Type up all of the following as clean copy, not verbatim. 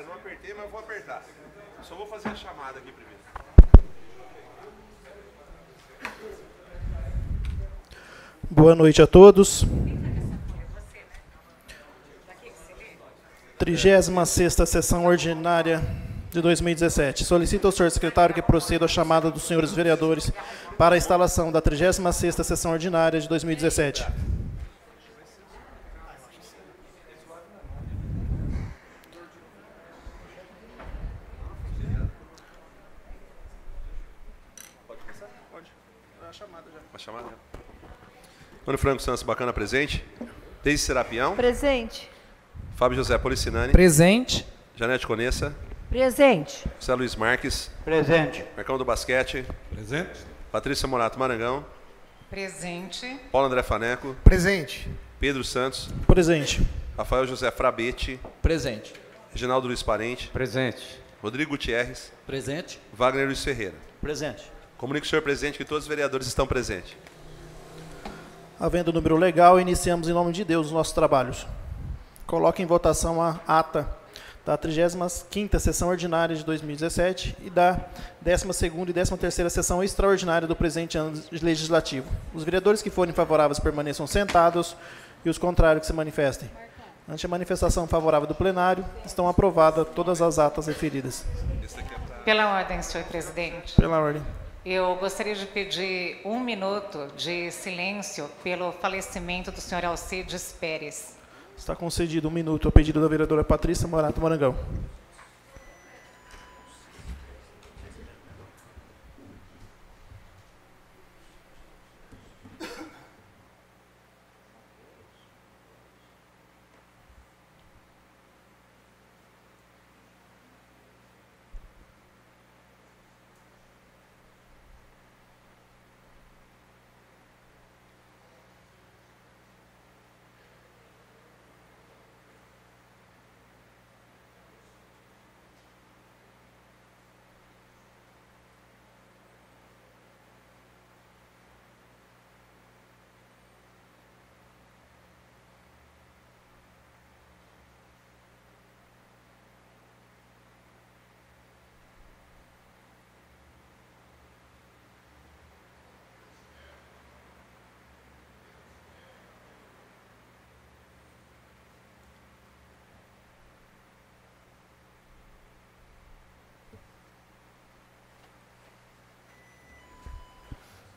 eu não apertei, mas eu vou apertar. Eu só vou fazer a chamada aqui primeiro. Boa noite a todos. 36ª sessão ordinária de 2017. Solicito ao senhor secretário que proceda à chamada dos senhores vereadores para a instalação da 36ª sessão ordinária de 2017. Uma chamada já. Antônio Franco Santos Bacana, presente. Deise Serapião. Presente. Fábio José Policinani. Presente. Janete Conessa. Presente. José Luiz Marques. Presente. Marcão do Basquete. Presente. Patrícia Morato Marangão. Presente. Paulo André Faneco. Presente. Pedro Santos. Presente. Rafael José Frabete. Presente. Reginaldo Luiz Parente. Presente. Rodrigo Gutierrez. Presente. Wagner Luiz Ferreira. Presente. Comunico ao senhor presidente que todos os vereadores estão presentes. Havendo o número legal, iniciamos em nome de Deus os nossos trabalhos. Coloque em votação a ata da 35ª sessão ordinária de 2017 e da 12ª e 13ª sessão extraordinária do presente ano legislativo. Os vereadores que forem favoráveis permaneçam sentados e os contrários que se manifestem. Ante a manifestação favorável do plenário, estão aprovadas todas as atas referidas. Pela ordem, senhor presidente. Pela ordem. Eu gostaria de pedir 1 minuto de silêncio pelo falecimento do senhor Alcides Pérez. Está concedido 1 minuto ao pedido da vereadora Patrícia Morato Marangão.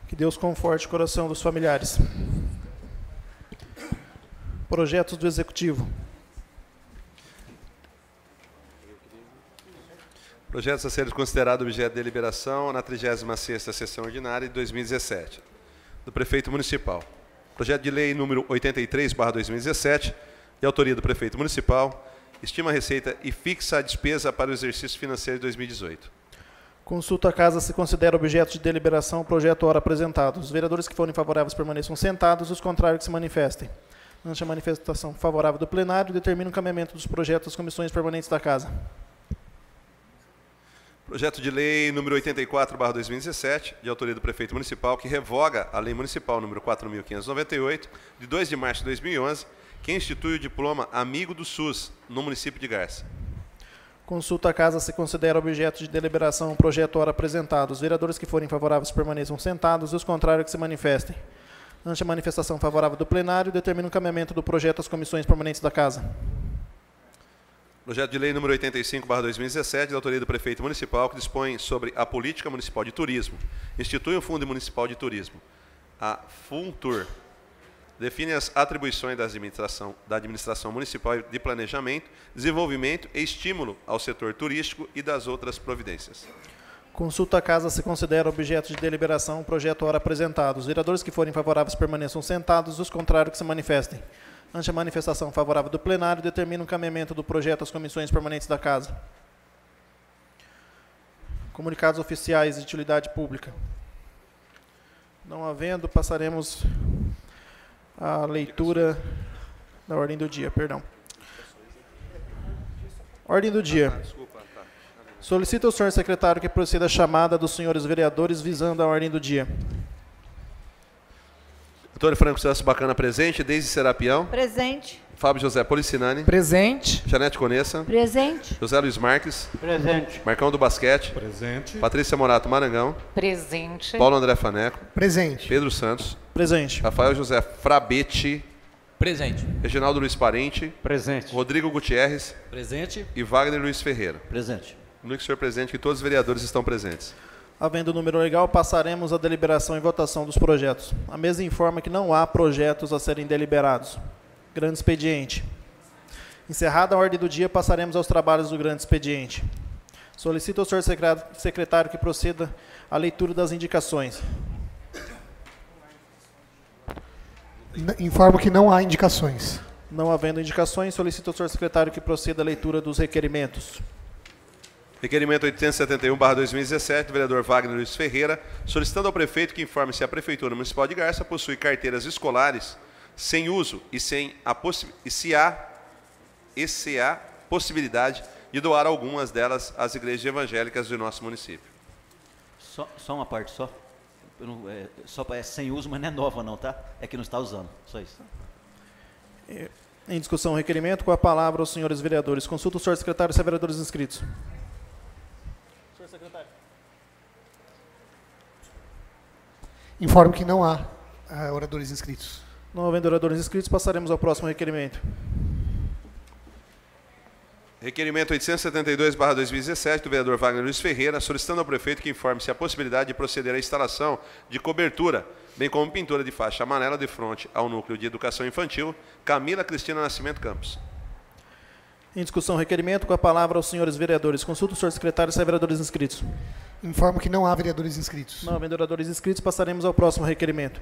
Que Deus conforte o coração dos familiares. Projetos do Executivo. Projetos a serem considerados objeto de deliberação na 36ª sessão ordinária de 2017. Do Prefeito Municipal. Projeto de Lei número 83/2017, de autoria do Prefeito Municipal, estima a receita e fixa a despesa para o exercício financeiro de 2018. Consulta a casa se considera objeto de deliberação o projeto ora apresentado. Os vereadores que forem favoráveis permaneçam sentados, os contrários que se manifestem. Ante a manifestação favorável do plenário, determina o encaminhamento dos projetos às comissões permanentes da casa. Projeto de Lei número 84/2017, de autoria do Prefeito Municipal, que revoga a Lei Municipal número 4.598, de 2 de março de 2011, que institui o diploma Amigo do SUS, no município de Garça. Consulta a casa se considera objeto de deliberação o projeto ora apresentado. Os vereadores que forem favoráveis permaneçam sentados e os contrários que se manifestem. Ante a manifestação favorável do plenário, determina o encaminhamento do projeto às comissões permanentes da casa. Projeto de Lei número 85/2017, de autoria do Prefeito Municipal, que dispõe sobre a Política Municipal de Turismo. Institui o Fundo Municipal de Turismo, a FUNTUR. Define as atribuições da administração municipal de planejamento, desenvolvimento e estímulo ao setor turístico e das outras providências. Consulta a casa se considera objeto de deliberação o projeto ora apresentado. Os vereadores que forem favoráveis permaneçam sentados, os contrários que se manifestem. Ante a manifestação favorável do plenário, determina o encaminhamento do projeto às comissões permanentes da casa. Comunicados oficiais de utilidade pública. Não havendo, passaremos à leitura da ordem do dia, perdão. Ordem do dia. Solicito ao senhor secretário que proceda a chamada dos senhores vereadores visando a ordem do dia. Antônio Franco Santos Bacana, presente. Deise Serapião. Presente. Fábio José Policinani. Presente. Janete Conessa. Presente. José Luiz Marques. Presente. Marcão do Basquete. Presente. Patrícia Morato Marangão. Presente. Paulo André Faneco. Presente. Pedro Santos. Presente. Rafael José Frabete. Presente. Reginaldo Luiz Parente. Presente. Rodrigo Gutierrez. Presente. E Wagner Luiz Ferreira. Presente. O único senhor presente que todos os vereadores estão presentes. Havendo o número legal, passaremos à deliberação e votação dos projetos. A mesa informa que não há projetos a serem deliberados. Grande expediente. Encerrada a ordem do dia, passaremos aos trabalhos do grande expediente. Solicito ao senhor secretário que proceda à leitura das indicações. Informo que não há indicações. Não havendo indicações, solicito ao senhor secretário que proceda à leitura dos requerimentos. Requerimento 871/2017, do vereador Wagner Luiz Ferreira, solicitando ao prefeito que informe se a Prefeitura Municipal de Garça possui carteiras escolares sem uso e se há possibilidade de doar algumas delas às igrejas evangélicas do nosso município. Só uma parte, só. É sem uso, mas não é nova não, tá? É que não está usando, só isso. Em discussão o requerimento, com a palavra aos senhores vereadores. Consulta o senhor secretário se há vereadores inscritos. Senhor secretário. Informo que não há oradores inscritos. Não havendo oradores inscritos, passaremos ao próximo requerimento. Requerimento 872/2017, do vereador Wagner Luiz Ferreira, solicitando ao prefeito que informe se há possibilidade de proceder à instalação de cobertura, bem como pintura de faixa amarela de fronte ao Núcleo de Educação Infantil Camila Cristina Nascimento Campos. Em discussão o requerimento, com a palavra aos senhores vereadores. Consulta o senhor secretário se há vereadores inscritos. Informo que não há vereadores inscritos. Não havendo oradores inscritos, passaremos ao próximo requerimento.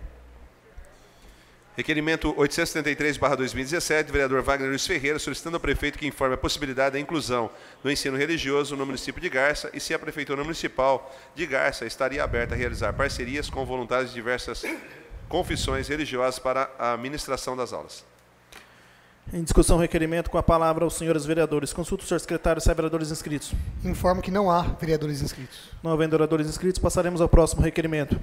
Requerimento 873/2017, do vereador Wagner Luiz Ferreira, solicitando ao prefeito que informe a possibilidade da inclusão do ensino religioso no município de Garça e se a Prefeitura Municipal de Garça estaria aberta a realizar parcerias com voluntários de diversas confissões religiosas para a ministração das aulas. Em discussão o requerimento, com a palavra aos senhores vereadores. Consulta o senhor secretário se há vereadores inscritos. Informo que não há vereadores inscritos. Não havendo oradores inscritos, passaremos ao próximo requerimento.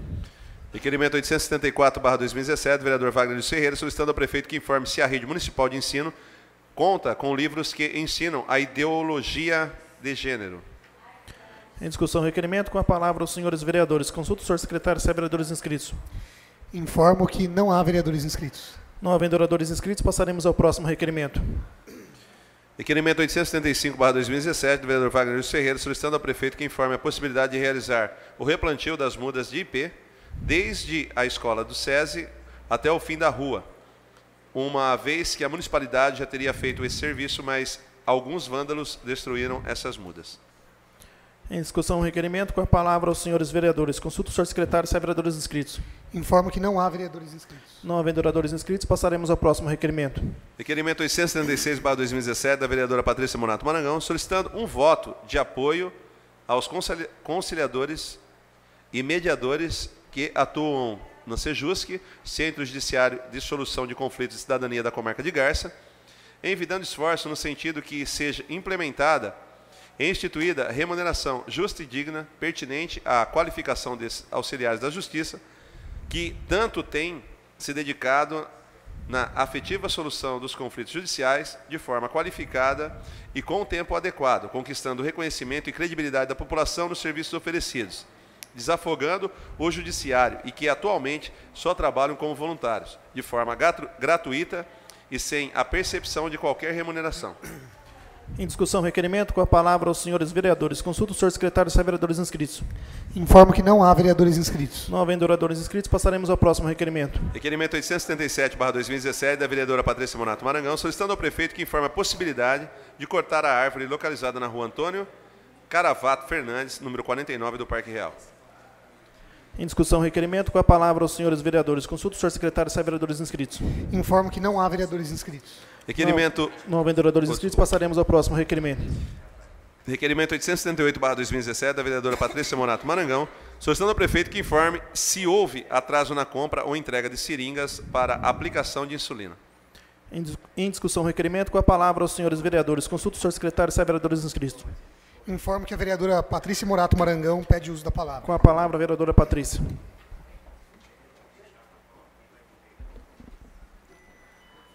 Requerimento 874/2017, do vereador Wagner Luiz Ferreira, solicitando ao prefeito que informe se a rede municipal de ensino conta com livros que ensinam a ideologia de gênero. Em discussão o requerimento, com a palavra aos senhores vereadores. Consulta o senhor secretário se há vereadores inscritos. Informo que não há vereadores inscritos. Não havendo oradores inscritos, passaremos ao próximo requerimento. Requerimento 875/2017, do vereador Wagner Luiz Ferreira, solicitando ao prefeito que informe a possibilidade de realizar o replantio das mudas de IP desde a escola do SESI até o fim da rua, uma vez que a municipalidade já teria feito esse serviço, mas alguns vândalos destruíram essas mudas. Em discussão o requerimento, com a palavra aos senhores vereadores. Consulta o senhor secretário se há vereadores inscritos. Informo que não há vereadores inscritos. Não havendo oradores inscritos, passaremos ao próximo requerimento. Requerimento 876/2017, da vereadora Patrícia Morato Marangão, solicitando um voto de apoio aos conciliadores e mediadores que atuam no Sejusc, Centro Judiciário de Solução de Conflitos de Cidadania da Comarca de Garça, envidando esforço no sentido que seja implementada e instituída remuneração justa e digna, pertinente à qualificação desses auxiliares da Justiça, que tanto têm se dedicado na afetiva solução dos conflitos judiciais de forma qualificada e com o tempo adequado, conquistando o reconhecimento e credibilidade da população nos serviços oferecidos, desafogando o judiciário e que atualmente só trabalham como voluntários, de forma gratuita e sem a percepção de qualquer remuneração. Em discussão, requerimento, com a palavra aos senhores vereadores. Consulta o senhor secretário se há vereadores inscritos. Informo que não há vereadores inscritos. Não havendo oradores inscritos, passaremos ao próximo requerimento. Requerimento 877/2017, da vereadora Patrícia Morato Marangão, solicitando ao prefeito que informe a possibilidade de cortar a árvore localizada na rua Antônio Caravato Fernandes, número 49 do Parque Real. Em discussão, requerimento, com a palavra aos senhores vereadores. Consulta o senhor secretário se há vereadores inscritos. Informo que não há vereadores inscritos. Requerimento... Não havendo oradores inscritos, passaremos ao próximo requerimento. Requerimento 878/2017, da vereadora Patrícia Morato Marangão, solicitando ao prefeito que informe se houve atraso na compra ou entrega de seringas para aplicação de insulina. Em discussão, requerimento, com a palavra aos senhores vereadores. Consulta o senhor secretário se há vereadores inscritos. Informo que a vereadora Patrícia Morato Marangão pede uso da palavra. Com a palavra, a vereadora Patrícia.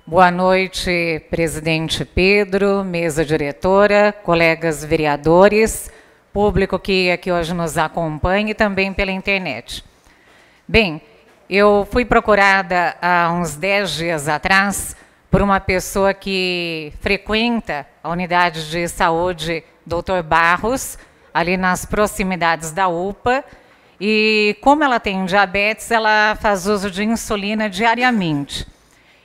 Boa noite, presidente Pedro, mesa diretora, colegas vereadores, público que aqui hoje nos acompanha e também pela internet. Bem, eu fui procurada há uns 10 dias atrás por uma pessoa que frequenta a unidade de saúde Dr. Barros, ali nas proximidades da UPA, e como ela tem diabetes, ela faz uso de insulina diariamente.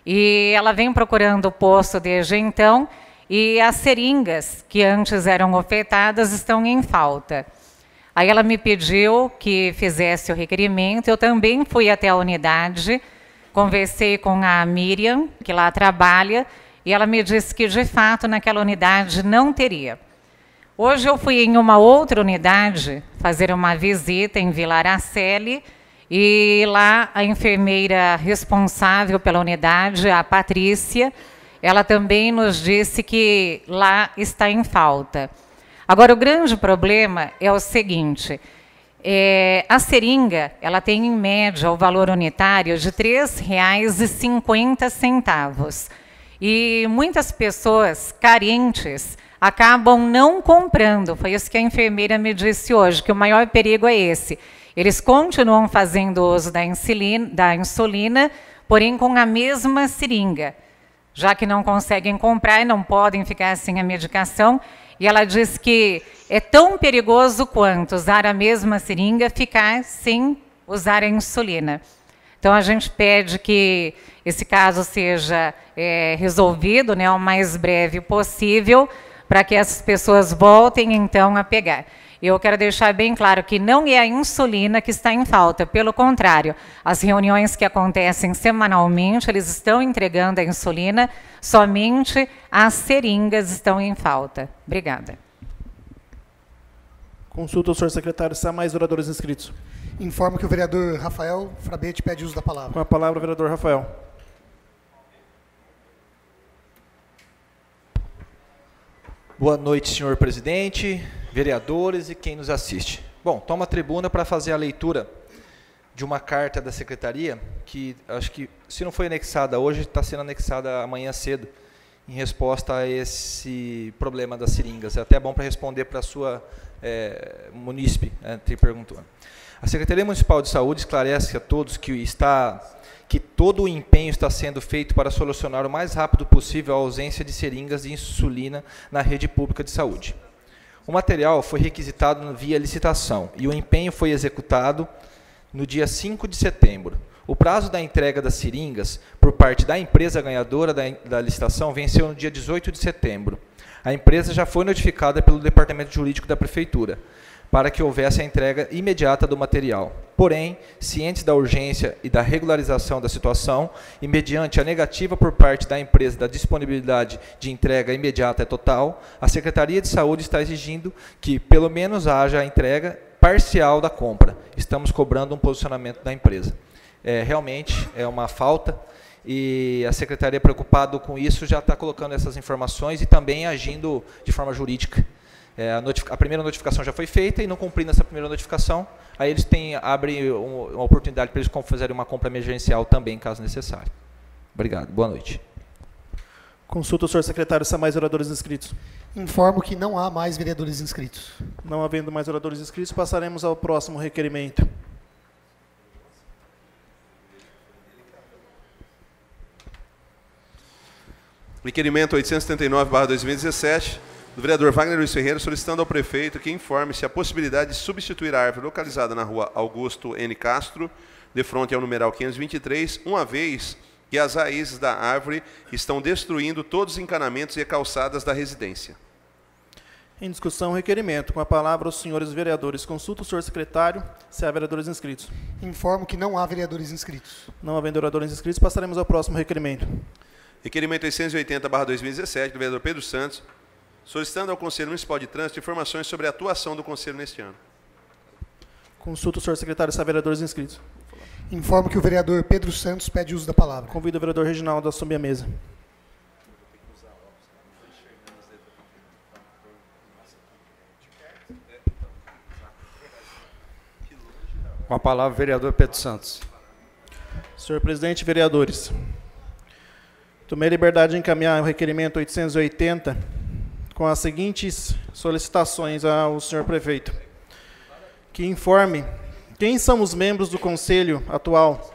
E ela vem procurando o posto desde então, e as seringas que antes eram ofertadas estão em falta. Aí ela me pediu que fizesse o requerimento, eu também fui até a unidade, conversei com a Miriam, que lá trabalha, e ela me disse que, de fato, naquela unidade não teria. Hoje eu fui em uma outra unidade fazer uma visita em Vila Araceli, e lá a enfermeira responsável pela unidade, a Patrícia, ela também nos disse que lá está em falta. Agora, o grande problema é o seguinte, a seringa ela tem em média o valor unitário de R$ 3,50. E muitas pessoas carentes acabam não comprando. Foi isso que a enfermeira me disse hoje, que o maior perigo é esse. Eles continuam fazendo uso da insulina, porém com a mesma seringa, já que não conseguem comprar e não podem ficar sem a medicação. E ela diz que é tão perigoso quanto usar a mesma seringa, ficar sem usar a insulina. Então, a gente pede que esse caso seja resolvido, né, o mais breve possível, para que essas pessoas voltem, então, a pegar. Eu quero deixar bem claro que não é a insulina que está em falta, pelo contrário, as reuniões que acontecem semanalmente, eles estão entregando a insulina, somente as seringas estão em falta. Obrigada. Consulta o senhor secretário, se há mais oradores inscritos. Informo que o vereador Rafael Frabete pede uso da palavra. Com a palavra, o vereador Rafael. Boa noite, senhor presidente, vereadores e quem nos assiste. Bom, tomo a tribuna para fazer a leitura de uma carta da secretaria, que acho que, se não foi anexada hoje, está sendo anexada amanhã cedo, em resposta a esse problema das seringas. É até bom para responder para a sua munícipe, te perguntou. A Secretaria Municipal de Saúde esclarece a todos que todo o empenho está sendo feito para solucionar o mais rápido possível a ausência de seringas de insulina na rede pública de saúde. O material foi requisitado via licitação e o empenho foi executado no dia 5 de setembro. O prazo da entrega das seringas por parte da empresa ganhadora da licitação venceu no dia 18 de setembro. A empresa já foi notificada pelo Departamento Jurídico da Prefeitura para que houvesse a entrega imediata do material. Porém, cientes da urgência e da regularização da situação, e mediante a negativa por parte da empresa da disponibilidade de entrega imediata e total, a Secretaria de Saúde está exigindo que, pelo menos, haja a entrega parcial da compra. Estamos cobrando um posicionamento da empresa. Realmente é uma falta, e a Secretaria, preocupada com isso, já está colocando essas informações e também agindo de forma jurídica. A primeira notificação já foi feita e, não cumprindo essa primeira notificação, aí eles abrem uma oportunidade para eles fazerem uma compra emergencial também, caso necessário. Obrigado. Boa noite. Consulta o senhor secretário, se há mais oradores inscritos. Informo que não há mais vereadores inscritos. Não havendo mais oradores inscritos, passaremos ao próximo requerimento. Requerimento 879/2017, do vereador Wagner Luiz Ferreira, solicitando ao prefeito que informe se a possibilidade de substituir a árvore localizada na rua Augusto N. Castro, de frente ao numeral 523, uma vez que as raízes da árvore estão destruindo todos os encanamentos e calçadas da residência. Em discussão, o requerimento. Com a palavra, os senhores vereadores. Consulta o senhor secretário, se há vereadores inscritos. Informo que não há vereadores inscritos. Não havendo vereadores inscritos, passaremos ao próximo requerimento. Requerimento 880/2017, do vereador Pedro Santos, solicitando ao Conselho Municipal de Trânsito informações sobre a atuação do Conselho neste ano. Consulta o senhor secretário, se há vereadores inscritos. Informo que o vereador Pedro Santos pede uso da palavra. Convido o vereador Reginaldo a assumir a mesa. Com a palavra, vereador Pedro Santos. Senhor presidente, vereadores. Tomei a liberdade de encaminhar o requerimento 880 com as seguintes solicitações ao senhor prefeito. Que informe quem são os membros do conselho atual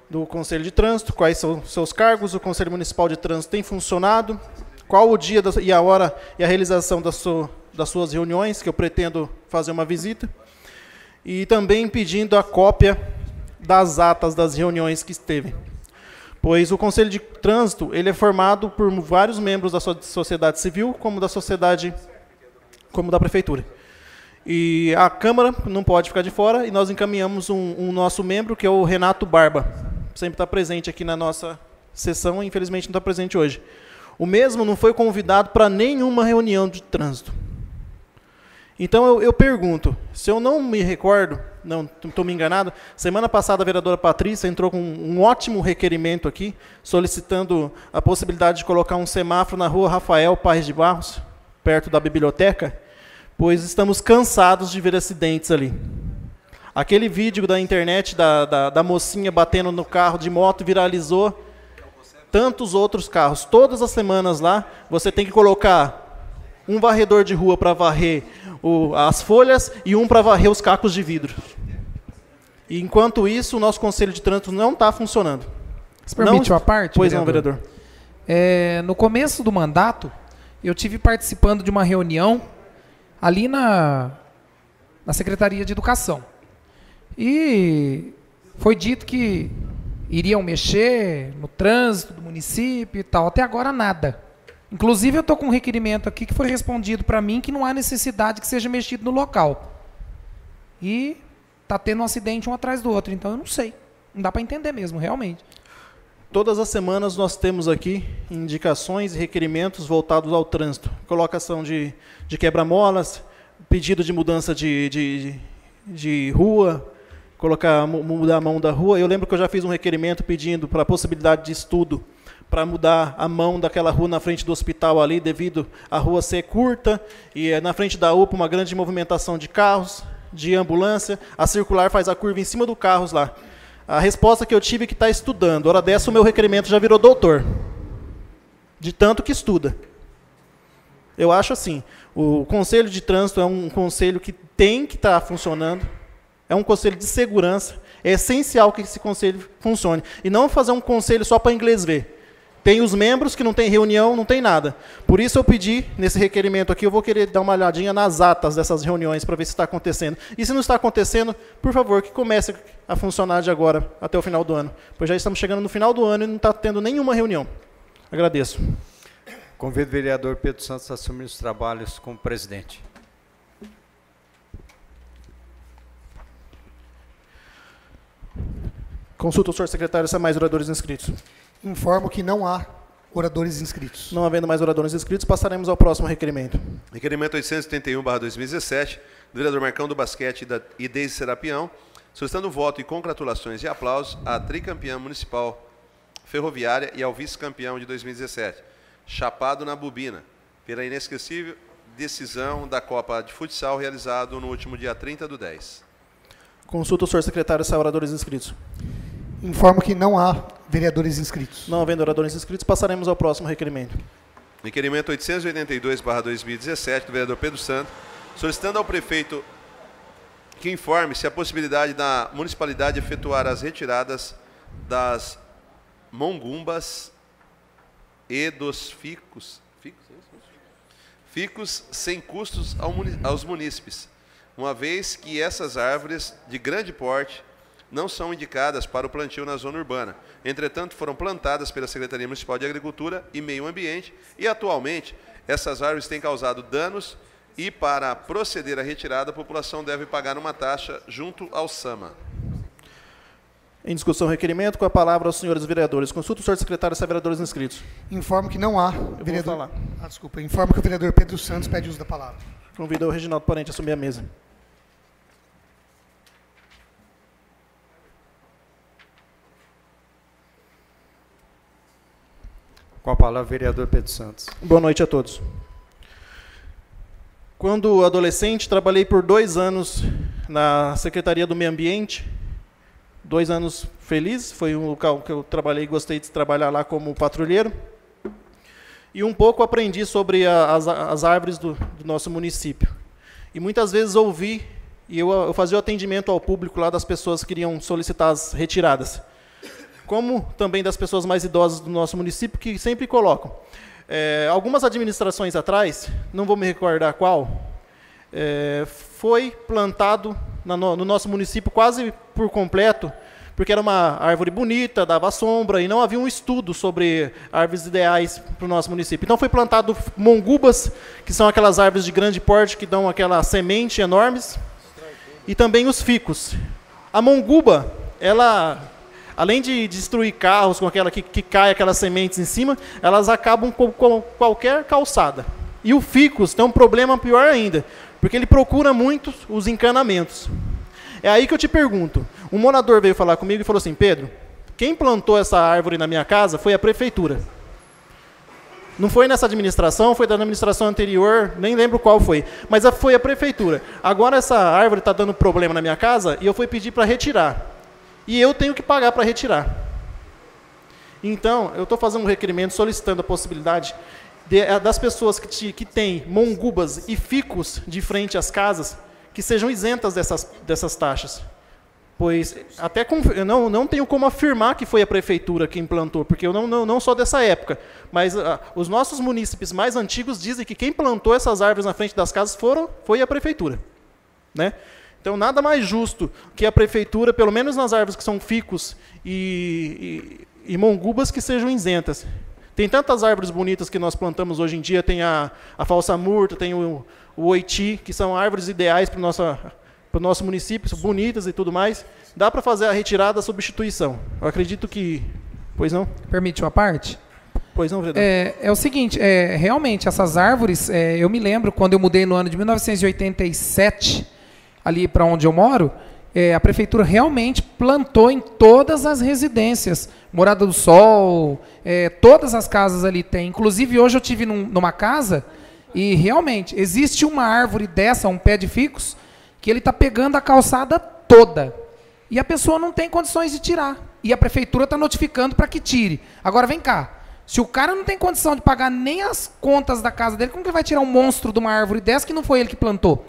do Conselho de Trânsito, quais são seus cargos, o Conselho Municipal de Trânsito tem funcionado, qual o dia e a hora e a realização das suas reuniões, que eu pretendo fazer uma visita, e também pedindo a cópia das atas das reuniões que esteve. Pois o Conselho de Trânsito ele é formado por vários membros da sociedade civil, como da Prefeitura. E a Câmara não pode ficar de fora, e nós encaminhamos um nosso membro, que é o Renato Barba. Sempre está presente aqui na nossa sessão, infelizmente não está presente hoje. O mesmo não foi convidado para nenhuma reunião de trânsito. Então eu pergunto, se eu não me recordo, não estou me enganado, semana passada a vereadora Patrícia entrou com um ótimo requerimento aqui, solicitando a possibilidade de colocar um semáforo na rua Rafael Paes de Barros, perto da biblioteca, pois estamos cansados de ver acidentes ali. Aquele vídeo da internet da mocinha batendo no carro de moto viralizou, tantos outros carros. Todas as semanas lá, você tem que colocar um varredor de rua para varrer as folhas e um para varrer os cacos de vidro. E, enquanto isso, o nosso Conselho de Trânsito não está funcionando. Você permite uma parte, Pois não, vereador. No começo do mandato, eu tive participando de uma reunião ali na Secretaria de Educação. E foi dito que iriam mexer no trânsito do município e tal. Até agora, nada. Inclusive, eu estou com um requerimento aqui que foi respondido para mim que não há necessidade que seja mexido no local. E está tendo um acidente um atrás do outro. Então, eu não sei. Não dá para entender mesmo, realmente. Todas as semanas nós temos aqui indicações e requerimentos voltados ao trânsito. Colocação de quebra-molas, pedido de mudança de rua, mudar a mão da rua. Eu lembro que eu já fiz um requerimento pedindo para a possibilidade de estudo para mudar a mão daquela rua na frente do hospital ali, devido à rua ser curta, e na frente da UPA uma grande movimentação de carros, de ambulância, a circular faz a curva em cima do carros lá. A resposta que eu tive é que está estudando. Hora dessa o meu requerimento já virou doutor, de tanto que estuda. Eu acho assim, o Conselho de Trânsito é um conselho que tem que estar funcionando, é um conselho de segurança, é essencial que esse conselho funcione. E não fazer um conselho só para inglês ver. Tem os membros que não tem reunião, não tem nada. Por isso eu pedi, nesse requerimento aqui, eu vou querer dar uma olhadinha nas atas dessas reuniões para ver se está acontecendo. E se não está acontecendo, por favor, que comece a funcionar de agora até o final do ano. Pois já estamos chegando no final do ano e não está tendo nenhuma reunião. Agradeço. Convido o vereador Pedro Santos a assumir os trabalhos como presidente. Consulta o senhor secretário se há mais oradores inscritos. Informo que não há oradores inscritos. Não havendo mais oradores inscritos, passaremos ao próximo requerimento. Requerimento 831/2017, do vereador Marcão do Basquete e Deise Serapião, solicitando voto e congratulações e aplausos à tricampeã municipal ferroviária e ao vice-campeão de 2017, Chapado na Bobina, pela inesquecível decisão da Copa de Futsal realizado no último dia 30/10. Consulta o senhor secretário se há oradores inscritos. Informo que não há vereadores inscritos. Não havendo oradores inscritos, passaremos ao próximo requerimento. Requerimento 882/2017, do vereador Pedro Santos, solicitando ao prefeito que informe se há possibilidade da municipalidade efetuar as retiradas das mongumbas e dos ficus sem custos aos munícipes, uma vez que essas árvores de grande porte não são indicadas para o plantio na zona urbana. Entretanto, foram plantadas pela Secretaria Municipal de Agricultura e Meio Ambiente e, atualmente, essas árvores têm causado danos e, para proceder à retirada, a população deve pagar uma taxa junto ao SAMA. Em discussão, requerimento, com a palavra aos senhores vereadores. Consulta o senhor secretário se há vereadores inscritos. Informo que não há vereador. Desculpa. Informo que o vereador Pedro Santos pede uso da palavra. Convido o Reginaldo Parente a assumir a mesa. Com a palavra, o vereador Pedro Santos. Boa noite a todos. Quando adolescente, trabalhei por 2 anos na Secretaria do Meio Ambiente, 2 anos felizes, foi um local que eu trabalhei, gostei de trabalhar lá como patrulheiro. E um pouco aprendi sobre as árvores do nosso município. E muitas vezes ouvi, e eu fazia o atendimento ao público lá das pessoas que queriam solicitar as retiradas. Como também das pessoas mais idosas do nosso município, que sempre colocam. Algumas administrações atrás, não vou me recordar qual, foi plantado no nosso município quase por completo, porque era uma árvore bonita, dava sombra, e não havia um estudo sobre árvores ideais para o nosso município. Então foi plantado mongubas, que são aquelas árvores de grande porte que dão aquela semente enormes, e também os ficus. A monguba, ela, além de destruir carros com aquela que cai aquelas sementes em cima, elas acabam com qualquer calçada. E o ficus tem um problema pior ainda, porque ele procura muito os encanamentos. É aí que eu te pergunto, um morador veio falar comigo e falou assim, Pedro, quem plantou essa árvore na minha casa foi a prefeitura. Não foi nessa administração, foi da administração anterior, nem lembro qual foi, mas foi a prefeitura. Agora essa árvore está dando problema na minha casa e eu fui pedir para retirar. E eu tenho que pagar para retirar. Então, eu estou fazendo um requerimento solicitando a possibilidade das pessoas que têm mongubas e ficus de frente às casas, que sejam isentas dessas taxas. Pois até eu não tenho como afirmar que foi a prefeitura que implantou, porque eu não sou dessa época, mas os nossos munícipes mais antigos dizem que quem plantou essas árvores na frente das casas foi a prefeitura. Né? Então, nada mais justo que a prefeitura, pelo menos nas árvores que são ficus e mongubas, que sejam isentas. Tem tantas árvores bonitas que nós plantamos hoje em dia, tem a falsa murta, tem o oiti, que são árvores ideais para o nosso município, são bonitas e tudo mais. Dá para fazer a retirada, a substituição. Eu acredito que... Pois não? Permite uma parte? Pois não, vereador. É o seguinte, realmente, essas árvores, eu me lembro, quando eu mudei no ano de 1987, ali para onde eu moro, a prefeitura realmente plantou em todas as residências, Morada do Sol, todas as casas ali tem. Inclusive, hoje eu estive numa casa e realmente existe uma árvore dessa, um pé de ficus, que ele está pegando a calçada toda. E a pessoa não tem condições de tirar. E a prefeitura está notificando para que tire. Agora, vem cá. Se o cara não tem condição de pagar nem as contas da casa dele, como que ele vai tirar um monstro de uma árvore dessa que não foi ele que plantou?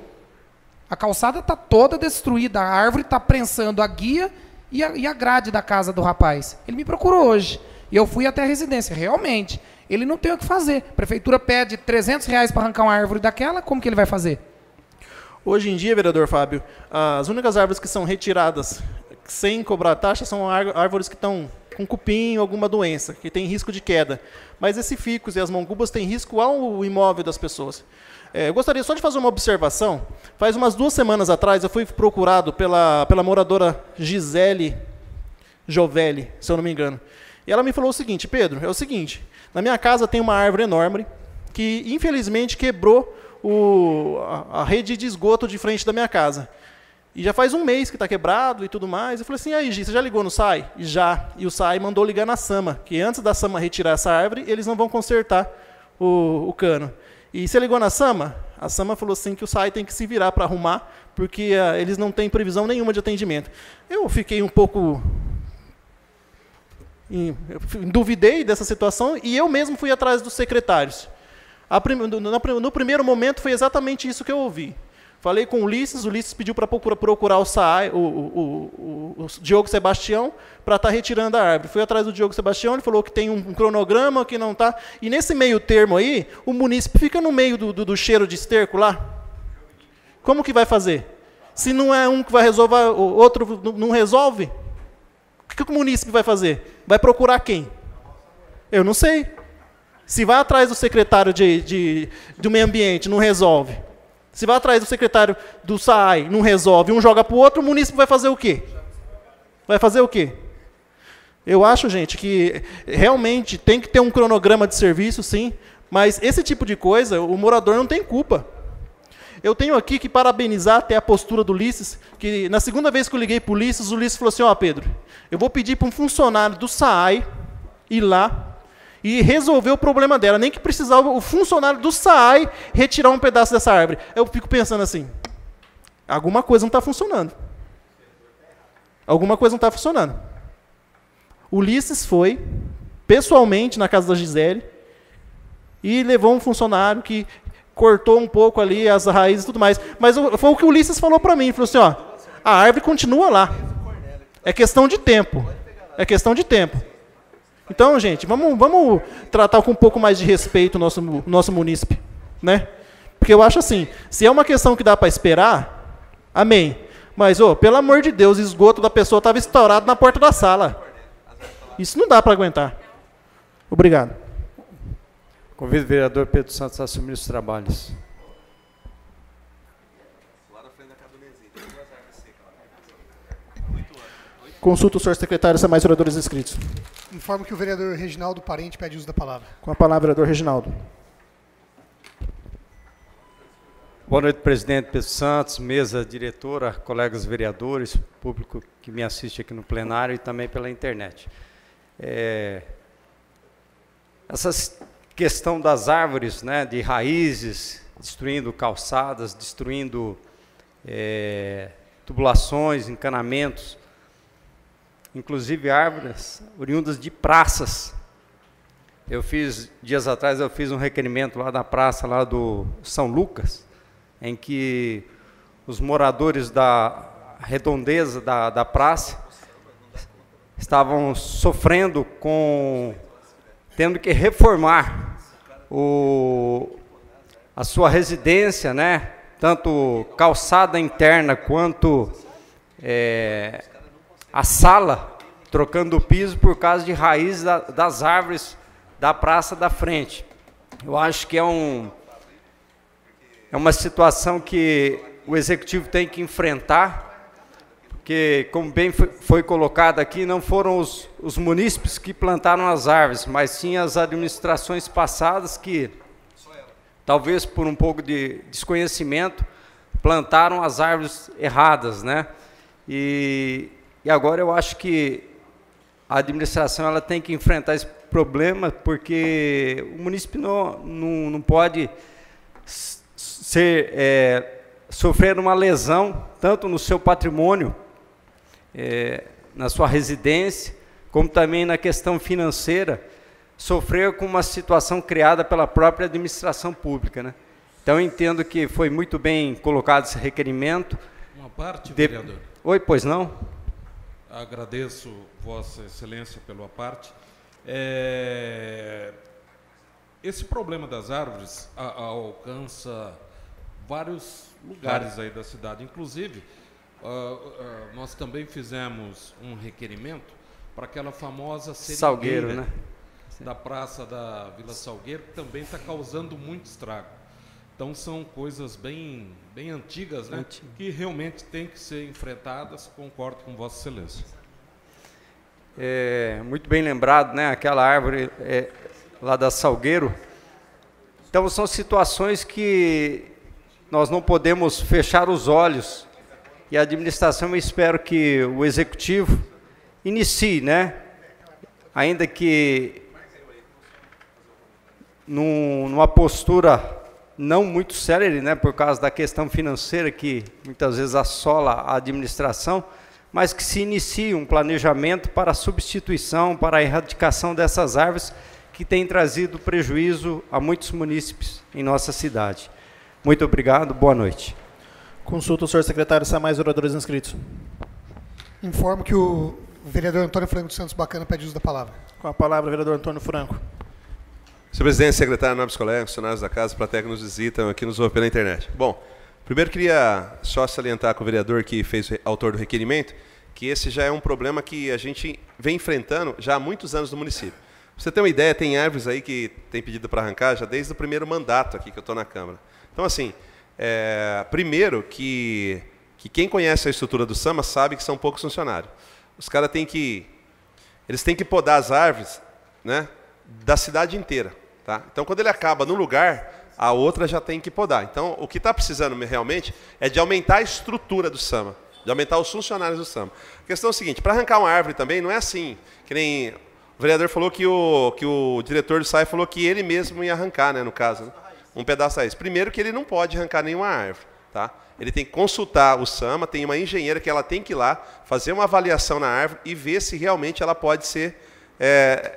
A calçada está toda destruída, a árvore está prensando a guia e a grade da casa do rapaz. Ele me procurou hoje. E eu fui até a residência. Realmente, ele não tem o que fazer. A prefeitura pede R$300 para arrancar uma árvore daquela, como que ele vai fazer? Hoje em dia, vereador Fábio, as únicas árvores que são retiradas sem cobrar taxa são árvores que estão com cupim ou alguma doença, que tem risco de queda. Mas esse ficus e as mongubas têm risco ao imóvel das pessoas. Eu gostaria só de fazer uma observação. Faz umas 2 semanas atrás, eu fui procurado pela moradora Gisele Jovelli, se eu não me engano. E ela me falou o seguinte, Pedro, é o seguinte, na minha casa tem uma árvore enorme que, infelizmente, quebrou a rede de esgoto de frente da minha casa. E já faz 1 mês que está quebrado e tudo mais. Eu falei assim, aí, Gi, você já ligou no SAI? Já. E o SAI mandou ligar na SAMA, que antes da SAMA retirar essa árvore, eles não vão consertar o cano. E você ligou na SAMA? A SAMA falou assim que o SAI tem que se virar para arrumar, porque eles não têm previsão nenhuma de atendimento. Eu fiquei um pouco... duvidei dessa situação e eu mesmo fui atrás dos secretários. No primeiro momento foi exatamente isso que eu ouvi. Falei com o Ulisses pediu para procurar o SAI, o Diogo Sebastião, para estar retirando a árvore. Fui atrás do Diogo Sebastião, ele falou que tem um cronograma, que não está. E nesse meio termo aí, o munícipe fica no meio do cheiro de esterco lá. Como que vai fazer? Se não é um que vai resolver, o outro não resolve, o que o munícipe vai fazer? Vai procurar quem? Eu não sei. Se vai atrás do secretário do meio ambiente, não resolve. Se vai atrás do secretário do SAI, não resolve, um joga para o outro, o munícipe vai fazer o quê? Vai fazer o quê? Eu acho, gente, que realmente tem que ter um cronograma de serviço, sim, mas esse tipo de coisa, o morador não tem culpa. Eu tenho aqui que parabenizar até a postura do Ulisses, que na segunda vez que eu liguei para o Ulisses falou assim, Pedro, eu vou pedir para um funcionário do SAI ir lá e resolver o problema dela, nem que precisava o funcionário do SAI retirar um pedaço dessa árvore. Eu fico pensando assim, alguma coisa não está funcionando. Alguma coisa não está funcionando. Ulisses foi, pessoalmente, na casa da Gisele, e levou um funcionário que cortou um pouco ali as raízes e tudo mais. Mas foi o que o Ulisses falou para mim. Ele falou assim, ó, a árvore continua lá. É questão de tempo. É questão de tempo. Então, gente, vamos tratar com um pouco mais de respeito o nosso munícipe, né? Porque eu acho assim, se é uma questão que dá para esperar, amém. Mas, pelo amor de Deus, o esgoto da pessoa estava estourado na porta da sala. Isso não dá para aguentar. Obrigado. Convido o vereador Pedro Santos a assumir os trabalhos. Consulta o senhor secretário se há mais vereadores inscritos. Informo que o vereador Reginaldo Parente pede uso da palavra. Com a palavra, vereador Reginaldo. Boa noite, presidente Pedro Santos, mesa diretora, colegas vereadores, público que me assiste aqui no plenário e também pela internet. Essa questão das árvores, né, de raízes, destruindo calçadas, destruindo tubulações, encanamentos, inclusive árvores oriundas de praças. Dias atrás, eu fiz um requerimento lá da praça, lá do São Lucas, em que os moradores da redondeza da praça estavam sofrendo tendo que reformar a sua residência, né? Tanto calçada interna quanto a sala, trocando o piso por causa de raízes das árvores da praça da frente. Eu acho que é uma situação que o executivo tem que enfrentar, porque, como bem foi colocado aqui, não foram os munícipes que plantaram as árvores, mas sim as administrações passadas que, talvez por um pouco de desconhecimento, plantaram as árvores erradas, né? E agora eu acho que a administração ela tem que enfrentar esse problema, porque o munícipe não pode sofrer uma lesão, tanto no seu patrimônio, na sua residência, como também na questão financeira, sofrer com uma situação criada pela própria administração pública, né? Então, eu entendo que foi muito bem colocado esse requerimento. Uma parte, vereador. Oi, pois não? Agradeço Vossa Excelência pela parte. Esse problema das árvores alcança vários lugares aí da cidade. Inclusive, nós também fizemos um requerimento para aquela famosa Salgueiro, seringueira, né? Da praça da Vila Salgueiro, que também está causando muito estrago. Então, são coisas bem antigas, né? Que realmente têm que ser enfrentadas. Concordo com Vossa Excelência. Muito bem lembrado, né? Aquela árvore lá da Salgueiro. Então, são situações que nós não podemos fechar os olhos. E a administração, eu espero que o executivo inicie, né? Ainda que numa postura não muito célere, né? Por causa da questão financeira que muitas vezes assola a administração, mas que se inicie um planejamento para a substituição, para a erradicação dessas árvores que têm trazido prejuízo a muitos munícipes em nossa cidade. Muito obrigado, boa noite. Consulta o senhor secretário se há mais vereadores inscritos. Informo que o vereador Antônio Franco Santos Bacana pede uso da palavra. Com a palavra, vereador Antônio Franco. Senhor presidente, secretário, nobres colegas, funcionários da casa, plateia que nos visitam, aqui nos ouvem pela internet. Bom, primeiro queria só salientar com o vereador que fez o autor do requerimento, que esse já é um problema que a gente vem enfrentando já há muitos anos no município. Pra você ter uma ideia, tem árvores aí que tem pedido para arrancar já desde o primeiro mandato aqui que eu estou na Câmara. Então, assim, primeiro que quem conhece a estrutura do SAMA sabe que são poucos funcionários. Os caras têm que podar as árvores, né, da cidade inteira. Tá? Então, quando ele acaba no lugar, a outra já tem que podar. Então, o que está precisando realmente é de aumentar a estrutura do SAMA, de aumentar os funcionários do SAMA. A questão é a seguinte, para arrancar uma árvore também não é assim, que nem o vereador falou que o diretor do SAI falou que ele mesmo ia arrancar, né, no caso, né, um pedaço da raiz. Primeiro que ele não pode arrancar nenhuma árvore. tá? Ele tem que consultar o SAMA, tem uma engenheira que ela tem que ir lá, fazer uma avaliação na árvore e ver se realmente ela pode ser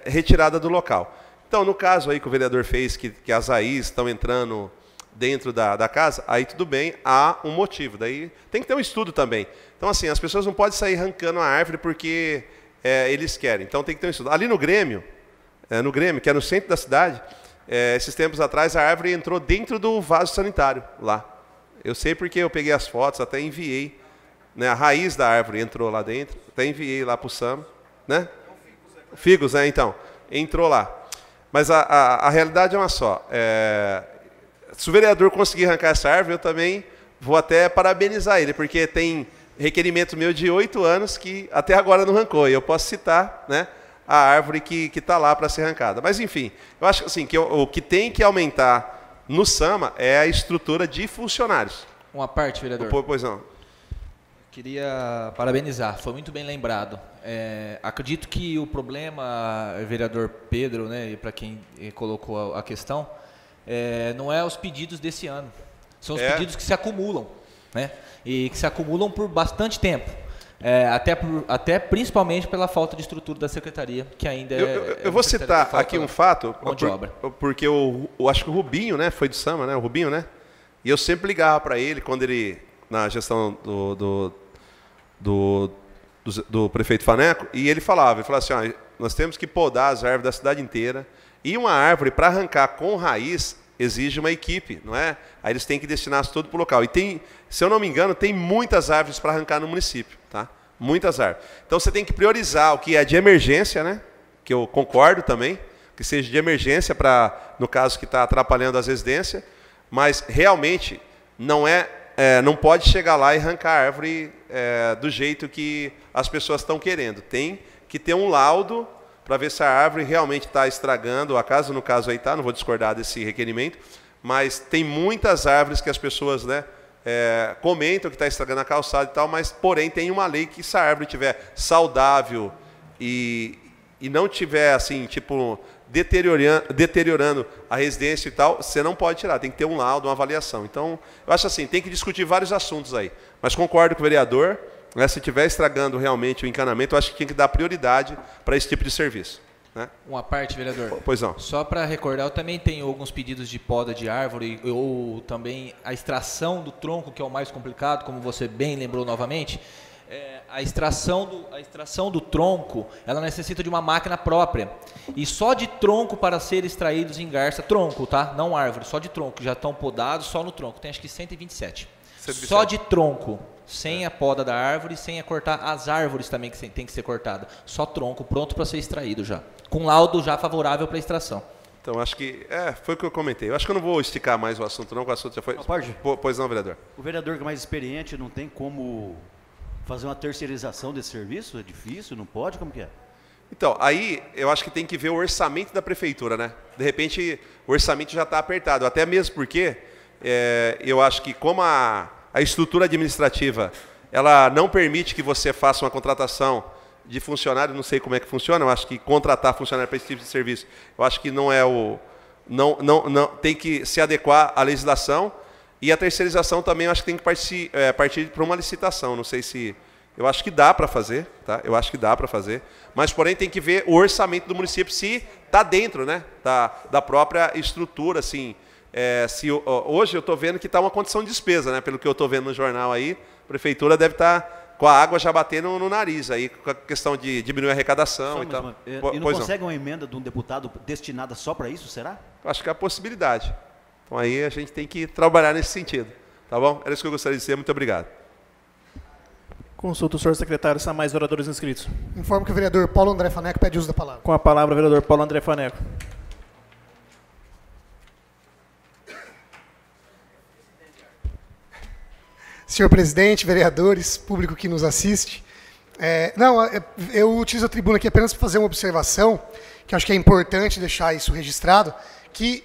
retirada do local. Então, no caso aí que o vereador fez, que as raízes estão entrando dentro da casa, aí tudo bem, há um motivo. Daí tem que ter um estudo também. Então, assim, as pessoas não podem sair arrancando a árvore porque eles querem. Então, tem que ter um estudo. Ali no Grêmio, que é no centro da cidade, esses tempos atrás, a árvore entrou dentro do vaso sanitário, lá. Eu sei porque eu peguei as fotos, até enviei. Né, a raiz da árvore entrou lá dentro, até enviei lá para o SAMA. Né? Figos, né? Então, entrou lá. Mas a realidade é uma só. Se o vereador conseguir arrancar essa árvore, eu também vou até parabenizar ele, porque tem requerimento meu de 8 anos que até agora não arrancou. E eu posso citar, né, a árvore que está lá para ser arrancada. Mas, enfim, eu acho assim, que o que tem que aumentar no SAMA é a estrutura de funcionários. Uma parte, vereador. Pois não. Queria parabenizar, foi muito bem lembrado. Acredito que o problema, vereador Pedro, né, para quem colocou a questão, não é os pedidos desse ano. São os pedidos que se acumulam, né, e que se acumulam por bastante tempo. Até principalmente pela falta de estrutura da secretaria, que ainda eu vou citar aqui um fato, de obra. Porque eu acho que o Rubinho, né, foi do SAMA, né, o Rubinho, né, e eu sempre ligava para ele quando ele, na gestão do prefeito Faneco, e ele falava assim, nós temos que podar as árvores da cidade inteira, e uma árvore, para arrancar com raiz, exige uma equipe, não é? Aí eles têm que destinar tudo para o local. E tem, se eu não me engano, tem muitas árvores para arrancar no município, tá? Muitas árvores. Então você tem que priorizar o que é de emergência, né? Que eu concordo também, que seja de emergência para, no caso que está atrapalhando as residências, mas realmente não pode chegar lá e arrancar a árvore do jeito que as pessoas estão querendo. Tem que ter um laudo para ver se a árvore realmente está estragando a casa, no caso aí está, não vou discordar desse requerimento, mas tem muitas árvores que as pessoas, né, comentam que está estragando a calçada e tal, mas porém tem uma lei que se a árvore estiver saudável e não tiver assim, tipo, deteriorando a residência e tal, você não pode tirar, tem que ter um laudo, uma avaliação. Então, eu acho assim, tem que discutir vários assuntos aí, mas concordo com o vereador, né, se estiver estragando realmente o encanamento, eu acho que tem que dar prioridade para esse tipo de serviço. Né? Uma parte, vereador. Pois não. Só para recordar, eu também tenho alguns pedidos de poda de árvore, ou também a extração do tronco, que é o mais complicado, como você bem lembrou novamente. A extração do tronco, ela necessita de uma máquina própria. E só de tronco para ser extraídos em garça, tronco, tá? Não árvore, só de tronco, já estão podados só no tronco. Tem acho que 127. Só de tronco, sem a poda da árvore, sem a cortar as árvores também que tem que ser cortada. Só tronco, pronto para ser extraído já. Com laudo já favorável para extração. Então, acho que foi o que eu comentei. Eu acho que eu não vou esticar mais o assunto, não, que o assunto já foi... Não, pode? Pois não, vereador. O vereador que é mais experiente não tem como fazer uma terceirização desse serviço? É difícil? Não pode? Como que é? Então, aí eu acho que tem que ver o orçamento da prefeitura, né? De repente, o orçamento já está apertado, até mesmo porque eu acho que como a estrutura administrativa, ela não permite que você faça uma contratação de funcionário, não sei como é que funciona, eu acho que contratar funcionário para esse tipo de serviço, eu acho que não é tem que se adequar à legislação, e a terceirização também eu acho que tem que partir para uma licitação, não sei se... Eu acho que dá para fazer, tá? Eu acho que dá para fazer, mas porém tem que ver o orçamento do município se está dentro, né, da própria estrutura, assim. Hoje eu estou vendo que está uma condição de despesa, né? Pelo que eu estou vendo no jornal aí, a prefeitura deve estar com a água já batendo no nariz, aí, com a questão de diminuir a arrecadação e tal. E não consegue uma emenda de um deputado destinada só para isso, será? Acho que é a possibilidade. Então aí a gente tem que trabalhar nesse sentido. Tá bom? Era isso que eu gostaria de dizer. Muito obrigado. Consulta o senhor secretário, se há mais oradores inscritos. Informo que o vereador Paulo André Faneco pede uso da palavra. Com a palavra, o vereador Paulo André Faneco. Senhor presidente, vereadores, público que nos assiste, eu utilizo a tribuna aqui apenas para fazer uma observação, que acho que é importante deixar isso registrado, que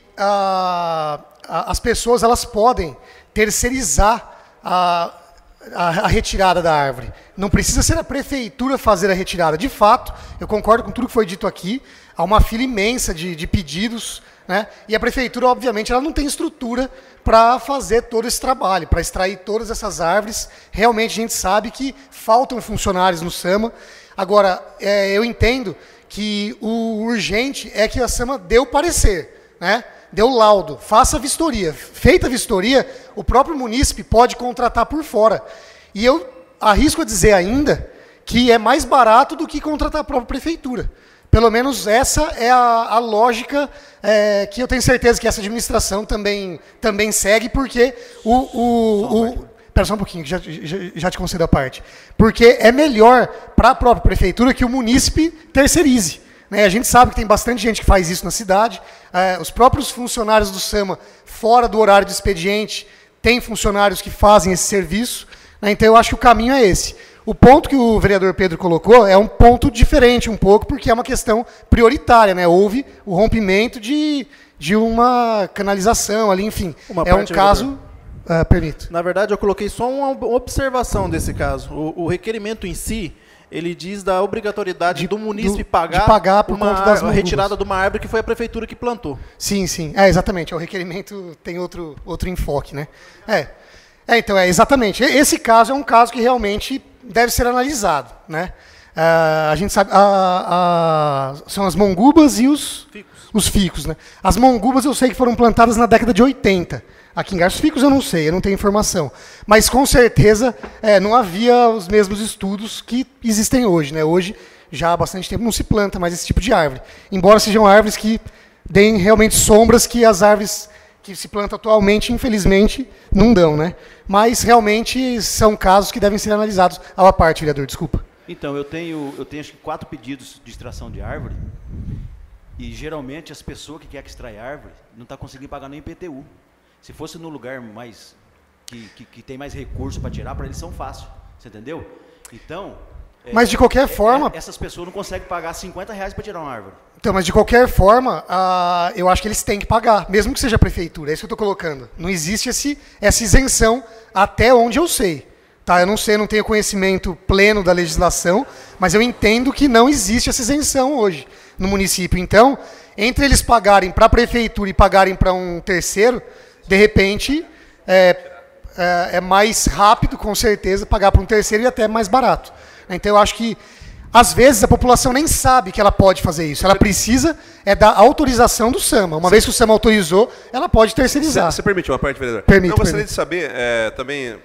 as pessoas elas podem terceirizar a retirada da árvore. Não precisa ser a prefeitura fazer a retirada. De fato, eu concordo com tudo que foi dito aqui, há uma fila imensa de pedidos né? E a prefeitura, obviamente, ela não tem estrutura para fazer todo esse trabalho, para extrair todas essas árvores. Realmente a gente sabe que faltam funcionários no SAMA. Agora, eu entendo que o urgente é que a SAMA dê o parecer, né? Dê o laudo, faça a vistoria. Feita a vistoria, o próprio munícipe pode contratar por fora. E eu arrisco a dizer ainda que é mais barato do que contratar a própria prefeitura. Pelo menos essa é a lógica que eu tenho certeza que essa administração também segue, porque Espera só um pouquinho, já te concedo a parte. Porque é melhor para a própria prefeitura que o munícipe terceirize. Né? A gente sabe que tem bastante gente que faz isso na cidade. Os próprios funcionários do SAMA, fora do horário de expediente, tem funcionários que fazem esse serviço. Né? Então, eu acho que o caminho é esse. O ponto que o vereador Pedro colocou é um ponto diferente um pouco, porque é uma questão prioritária. Né? Houve o rompimento de uma canalização ali, enfim. É um caso... permito. Na verdade, eu coloquei só uma observação desse caso. O requerimento em si, ele diz da obrigatoriedade do munícipe pagar por conta das a retirada de uma árvore que foi a prefeitura que plantou. Sim, sim. Exatamente. O requerimento tem outro enfoque, né? Então, exatamente. Esse caso é um caso que realmente deve ser analisado, né? A gente sabe, são as mongubas e os ficus, né? As mongubas eu sei que foram plantadas na década de 80. Aqui em Garças Ficos eu não tenho informação. Mas com certeza não havia os mesmos estudos que existem hoje. Né? Hoje, já há bastante tempo, não se planta mais esse tipo de árvore. Embora sejam árvores que deem realmente sombras que as árvores que se plantam atualmente, infelizmente, não dão. Né? Mas realmente são casos que devem ser analisados. À parte, vereador, desculpa. Então, eu tenho acho que 4 pedidos de extração de árvore. E geralmente as pessoas que querem extrair árvore não estão conseguindo pagar nem IPTU. Se fosse no lugar mais que tem mais recurso para tirar, para eles são fácil, você entendeu? Então, mas de qualquer forma, essas pessoas não conseguem pagar R$50 para tirar uma árvore. Então, mas de qualquer forma, eu acho que eles têm que pagar, mesmo que seja a prefeitura. É isso que eu estou colocando. Não existe essa isenção até onde eu sei. Tá? Eu não sei, não tenho conhecimento pleno da legislação, mas eu entendo que não existe essa isenção hoje no município. Então, entre eles pagarem para a prefeitura e pagarem para um terceiro, de repente, é mais rápido, com certeza, pagar para um terceiro e até mais barato. Então, eu acho que, às vezes, a população nem sabe que ela pode fazer isso. Ela precisa da autorização do SAMA. Uma vez que o SAMA autorizou, ela pode terceirizar. Você permite uma parte, vereador? Permito. Eu gostaria de saber, também,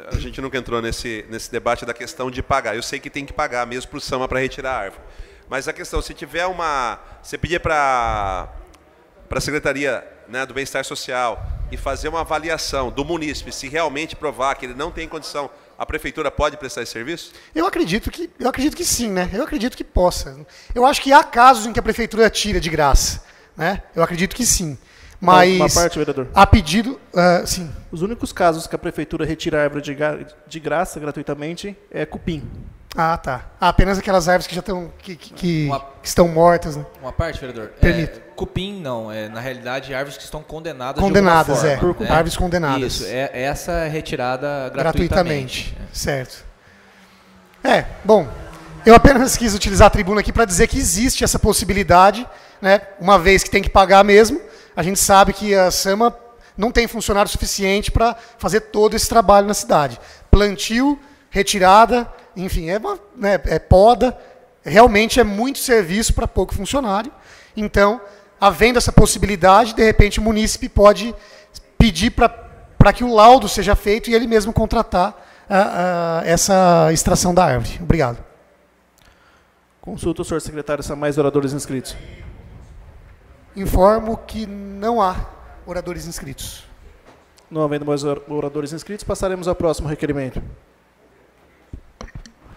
a gente nunca entrou nesse debate da questão de pagar. Eu sei que tem que pagar mesmo para o SAMA para retirar a árvore. Mas a questão, se tiver você pedir para a Secretaria, né, do Bem-Estar Social e fazer uma avaliação do munícipe, se realmente provar que ele não tem condição, a prefeitura pode prestar esse serviço? Eu acredito que sim, né? Eu acredito que possa. Eu acho que há casos em que a prefeitura tira de graça, né? Eu acredito que sim. Mas uma parte, vereador. A pedido, sim. Os únicos casos que a prefeitura retira a árvore de graça, gratuitamente, é cupim. Ah, tá. Apenas aquelas árvores que já estão que estão mortas, né? Uma parte, vereador. Permito. Cupim não, na realidade árvores que estão condenadas condenadas, de alguma forma, árvores condenadas. Isso, essa é retirada gratuitamente. Certo. Bom, eu apenas quis utilizar a tribuna aqui para dizer que existe essa possibilidade, né? Uma vez que tem que pagar mesmo, a gente sabe que a SAMA não tem funcionário suficiente para fazer todo esse trabalho na cidade. Plantio, retirada, enfim, poda, realmente é muito serviço para pouco funcionário. Então, havendo essa possibilidade, de repente o munícipe pode pedir para que o laudo seja feito e ele mesmo contratar essa extração da árvore. Obrigado. Consulta o senhor secretário se há mais oradores inscritos. Informo que não há oradores inscritos. Não havendo mais oradores inscritos, passaremos ao próximo requerimento.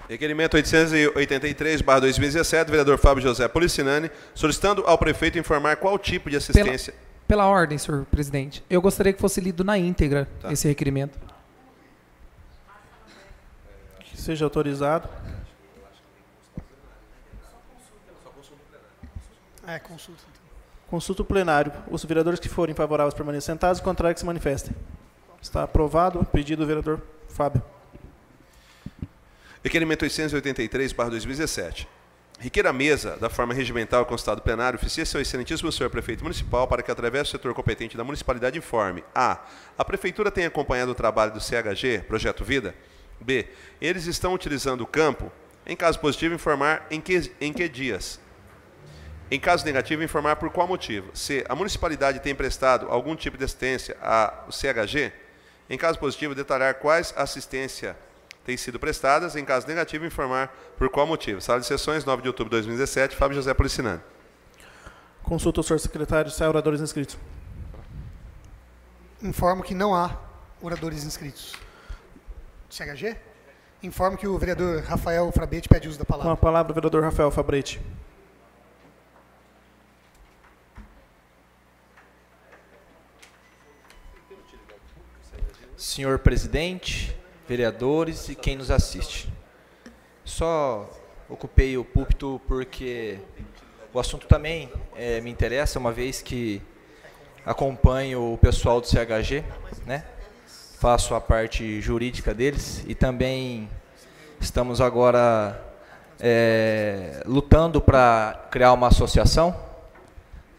Requerimento 883/2017, vereador Fábio José Policinani, solicitando ao prefeito informar qual tipo de assistência... Pela ordem, senhor presidente. Eu gostaria que fosse lido na íntegra esse requerimento. Que seja autorizado. Consulta. Consulta o plenário. Os vereadores que forem favoráveis permaneçam sentados, contrários que se manifestem. Está aprovado o pedido do vereador Fábio. Requerimento 883/2017. Requer a mesa, da forma regimental e constado plenário, oficia seu excelentíssimo senhor prefeito municipal para que, através do setor competente da municipalidade, informe: a prefeitura tem acompanhado o trabalho do CHG, Projeto Vida? B, eles estão utilizando o campo? Em caso positivo, informar em que dias? Em caso negativo, informar por qual motivo? C, a municipalidade tem prestado algum tipo de assistência ao CHG? Em caso positivo, detalhar quais assistência têm sido prestadas. Em caso negativo, informar por qual motivo. Sala de sessões, 9 de outubro de 2017, Fábio José Policinano. Consulta o senhor secretário, se há oradores inscritos. Informo que não há oradores inscritos. CHG? Informo que o vereador Rafael Frabetti pede uso da Com palavra. a palavra, o vereador Rafael Fabretti. Senhor presidente, vereadores e quem nos assiste. Só ocupei o púlpito porque o assunto também me interessa, uma vez que acompanho o pessoal do CHG, né? Faço a parte jurídica deles e também estamos agora lutando para criar uma associação.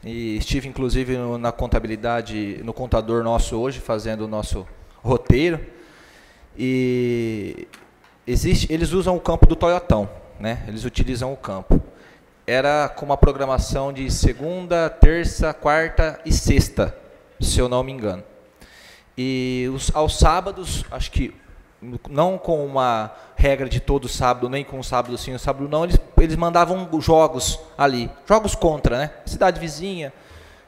E estive inclusive na contabilidade, no contador nosso hoje, fazendo o nosso roteiro. E eles usam o campo do Toyotão, né? Eles utilizam o campo. Era com uma programação de segunda, terça, quarta e sexta, se eu não me engano. E aos sábados, acho que não com uma regra de todo sábado, nem com um sábado sim, um sábado não, eles mandavam jogos ali, jogos contra, né? Cidade vizinha,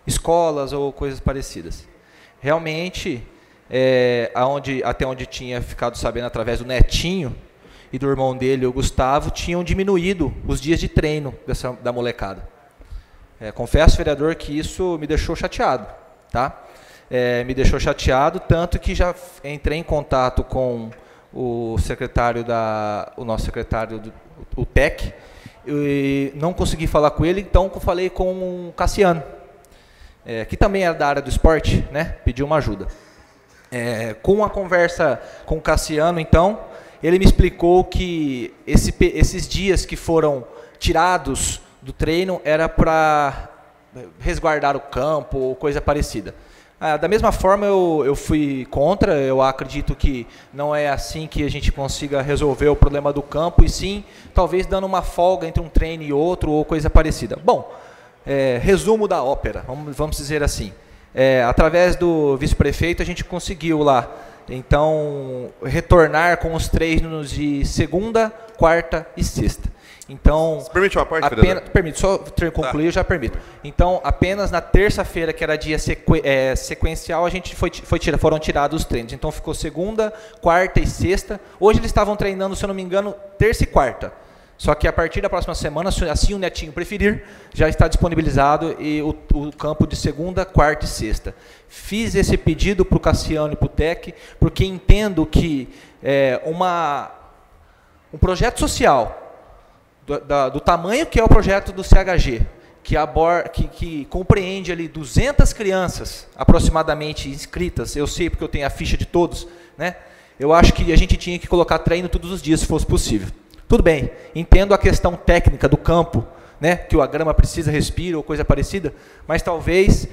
escolas ou coisas parecidas. Realmente, até onde tinha ficado sabendo através do netinho e do irmão dele, o Gustavo, tinham diminuído os dias de treino da molecada. Confesso, vereador, que isso me deixou chateado, tá? Me deixou chateado, tanto que já entrei em contato com o nosso secretário do TEC, e não consegui falar com ele, então eu falei com o Cassiano, que também é da área do esporte, né? Pediu uma ajuda. Com a conversa com o Cassiano, então, ele me explicou que esses dias que foram tirados do treino era para resguardar o campo ou coisa parecida. Da mesma forma, eu fui contra. Eu acredito que não é assim que a gente consiga resolver o problema do campo, e sim, talvez dando uma folga entre um treino e outro ou coisa parecida. Bom, resumo da ópera, vamos dizer assim. Através do vice-prefeito, a gente conseguiu lá, então, retornar com os treinos de segunda, quarta e sexta. Então, você permite uma parte, vereador? Permito, só concluir, eu já permito. Então, apenas na terça-feira, que era dia sequencial, foram tirados os treinos. Então, ficou segunda, quarta e sexta. Hoje eles estavam treinando, se eu não me engano, terça e quarta. Só que a partir da próxima semana, se assim o netinho preferir, já está disponibilizado o campo de segunda, quarta e sexta. Fiz esse pedido para o Cassiano e para o TEC, porque entendo que um projeto social do tamanho que é o projeto do CHG, que compreende ali 200 crianças aproximadamente inscritas, eu sei porque eu tenho a ficha de todos, né? Eu acho que a gente tinha que colocar treino todos os dias, se fosse possível. Tudo bem, entendo a questão técnica do campo, né, que a grama precisa respirar ou coisa parecida, mas talvez,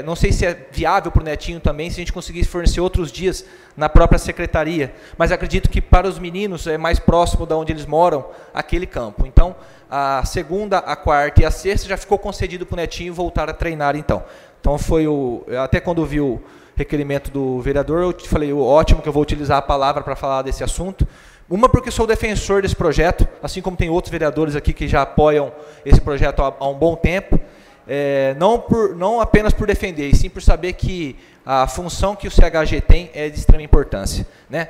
não sei se é viável para o netinho também, se a gente conseguisse fornecer outros dias na própria secretaria, mas acredito que para os meninos é mais próximo de onde eles moram, aquele campo. Então, a segunda, a quarta e a sexta já ficou concedido para o netinho voltar a treinar, então. Então, até quando eu vi o requerimento do vereador, eu falei, ótimo que eu vou utilizar a palavra para falar desse assunto. Uma, porque sou defensor desse projeto, assim como tem outros vereadores aqui que já apoiam esse projeto há um bom tempo, não apenas por defender, e sim por saber que a função que o CHG tem é de extrema importância, né?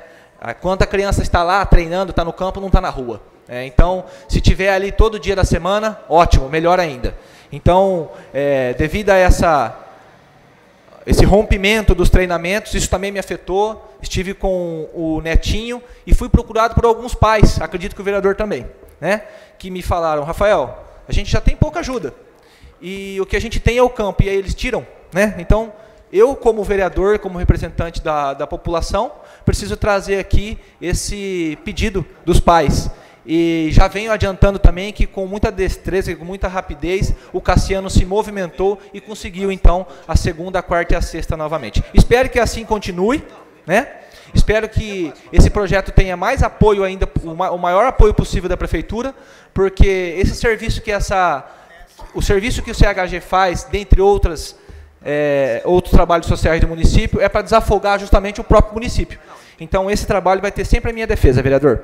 Quando a criança está lá treinando, está no campo, não está na rua. Então, se tiver ali todo dia da semana, ótimo, melhor ainda. Então, devido a esse rompimento dos treinamentos, isso também me afetou. Estive com o netinho e fui procurado por alguns pais, acredito que o vereador também, né, que me falaram: Rafael, a gente já tem pouca ajuda, e o que a gente tem é o campo, e aí eles tiram, né? Então, eu como vereador, como representante da população, preciso trazer aqui esse pedido dos pais. E já venho adiantando também que com muita destreza e com muita rapidez, o Cassiano se movimentou e conseguiu então a segunda, a quarta e a sexta novamente. Espero que assim continue, né? Espero que esse projeto tenha mais apoio ainda, o maior apoio possível da Prefeitura, porque esse serviço o serviço que o CHG faz, dentre outros trabalhos sociais do município, é para desafogar justamente o próprio município. Então, esse trabalho vai ter sempre a minha defesa, vereador.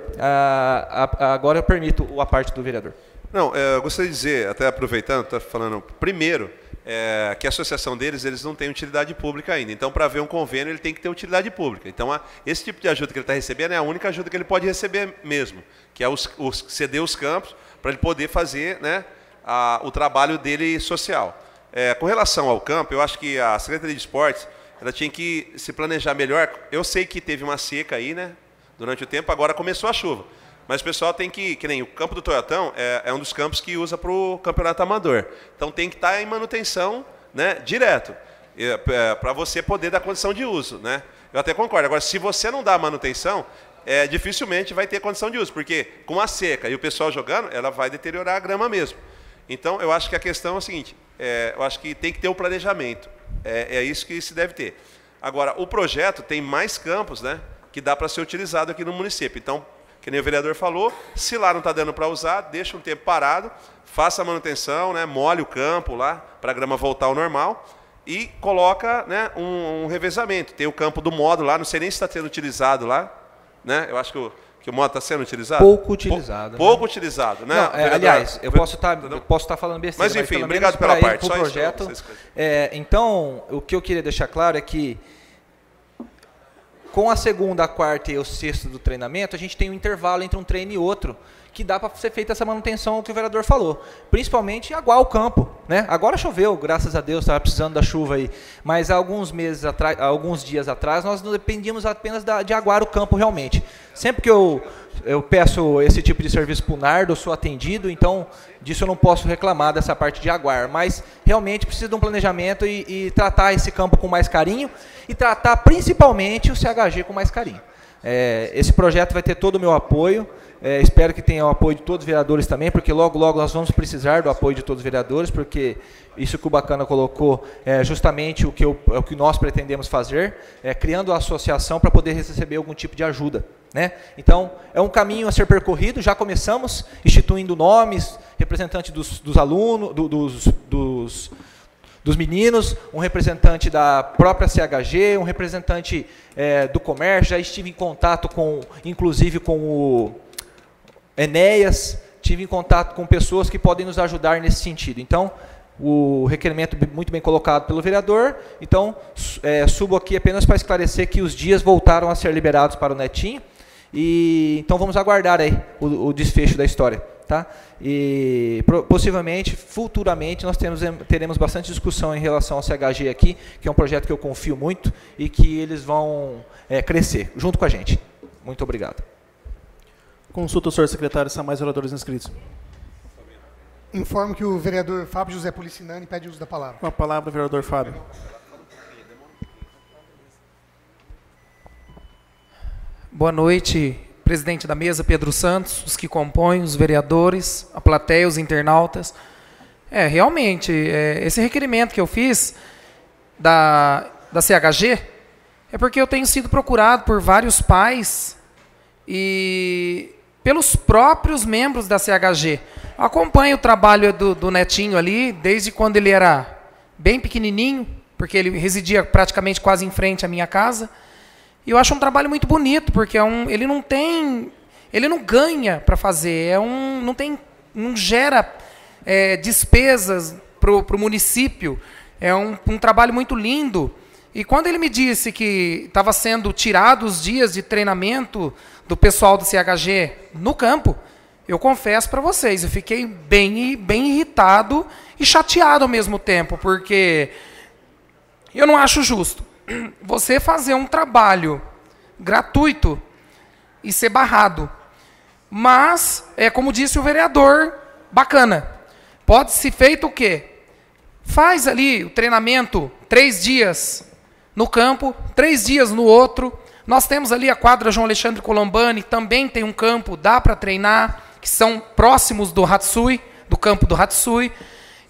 Agora eu permito a parte do vereador. Não, eu gostaria de dizer, até aproveitando, está falando, primeiro, que a associação eles não tem utilidade pública ainda. Então, para haver um convênio, ele tem que ter utilidade pública. Então, esse tipo de ajuda que ele está recebendo é a única ajuda que ele pode receber mesmo, que é ceder os campos para ele poder fazer, né, o trabalho dele social. Com relação ao campo, eu acho que a Secretaria de Esportes ela tinha que se planejar melhor. Eu sei que teve uma seca aí, né, durante o tempo, agora começou a chuva. Mas o pessoal tem que nem o campo do Toyotão é um dos campos que usa para o campeonato amador. Então tem que estar em manutenção, né, direto, para você poder dar condição de uso, né? Eu até concordo. Agora, se você não dá a manutenção, dificilmente vai ter condição de uso, porque com a seca e o pessoal jogando, ela vai deteriorar a grama mesmo. Então, eu acho que a questão é a seguinte, eu acho que tem que ter um planejamento. É isso que se deve ter. Agora, o projeto tem mais campos, né, que dá para ser utilizado aqui no município. Então, que nem o vereador falou, se lá não está dando para usar, deixa um tempo parado, faça a manutenção, né, molhe o campo lá, para a grama voltar ao normal, e coloca, né, um revezamento. Tem o campo do modo lá, não sei nem se está sendo utilizado lá, né, eu acho que o modo está sendo utilizado? Pouco utilizado. Pouco utilizado, né? Não, aliás, eu posso estar falando besteira, mas enfim, obrigado pela parte. Só projeto. Então, o que eu queria deixar claro é que com a segunda, a quarta e o sexto do treinamento, a gente tem um intervalo entre um treino e outro, que dá para ser feita essa manutenção que o vereador falou. Principalmente aguar o campo, né? Agora choveu, graças a Deus, estava precisando da chuva aí. Mas há alguns dias atrás, nós não dependíamos apenas de aguar o campo realmente. Sempre que eu peço esse tipo de serviço para o Nardo, eu sou atendido, então disso eu não posso reclamar dessa parte de aguar. Mas realmente precisa de um planejamento e tratar esse campo com mais carinho e tratar principalmente o CHG com mais carinho. Esse projeto vai ter todo o meu apoio. Espero que tenha o apoio de todos os vereadores também, porque logo, logo nós vamos precisar do apoio de todos os vereadores, porque isso que o Bacana colocou é justamente o que nós pretendemos fazer, criando a associação para poder receber algum tipo de ajuda, né? Então, é um caminho a ser percorrido, já começamos instituindo nomes, representante dos alunos, dos meninos, um representante da própria CHG, um representante do comércio, já estive em contato inclusive com o Enéas, tive em contato com pessoas que podem nos ajudar nesse sentido. Então, o requerimento muito bem colocado pelo vereador. Então, subo aqui apenas para esclarecer que os dias voltaram a ser liberados para o Netinho. Então, vamos aguardar aí o desfecho da história. Tá? E possivelmente, futuramente, nós teremos bastante discussão em relação ao CHG aqui, que é um projeto que eu confio muito e que eles vão crescer junto com a gente. Muito obrigado. Consulta o senhor secretário, se há mais vereadores inscritos. Informo que o vereador Fábio José Policinani pede uso da palavra. Com a palavra, o vereador Fábio. Boa noite, presidente da mesa, Pedro Santos, os que compõem, os vereadores, a plateia, os internautas. Realmente, esse requerimento que eu fiz da CHG é porque eu tenho sido procurado por vários pais e pelos próprios membros da CHG. Eu acompanho o trabalho do Netinho ali, desde quando ele era bem pequenininho, porque ele residia praticamente quase em frente à minha casa. E eu acho um trabalho muito bonito, porque ele não ganha para fazer, não gera despesas para o município. É um trabalho muito lindo. E quando ele me disse que estava sendo tirado os dias de treinamento do pessoal do CHG no campo, eu confesso para vocês, eu fiquei bem irritado e chateado ao mesmo tempo, porque eu não acho justo você fazer um trabalho gratuito e ser barrado. Mas, como disse o vereador, bacana. Pode ser feito o quê? Faz ali o treinamento 3 dias no campo, 3 dias no outro. Nós temos ali a quadra João Alexandre Colombani, também tem um campo, dá para treinar. que são próximos do Hatsui, do campo do Hatsui.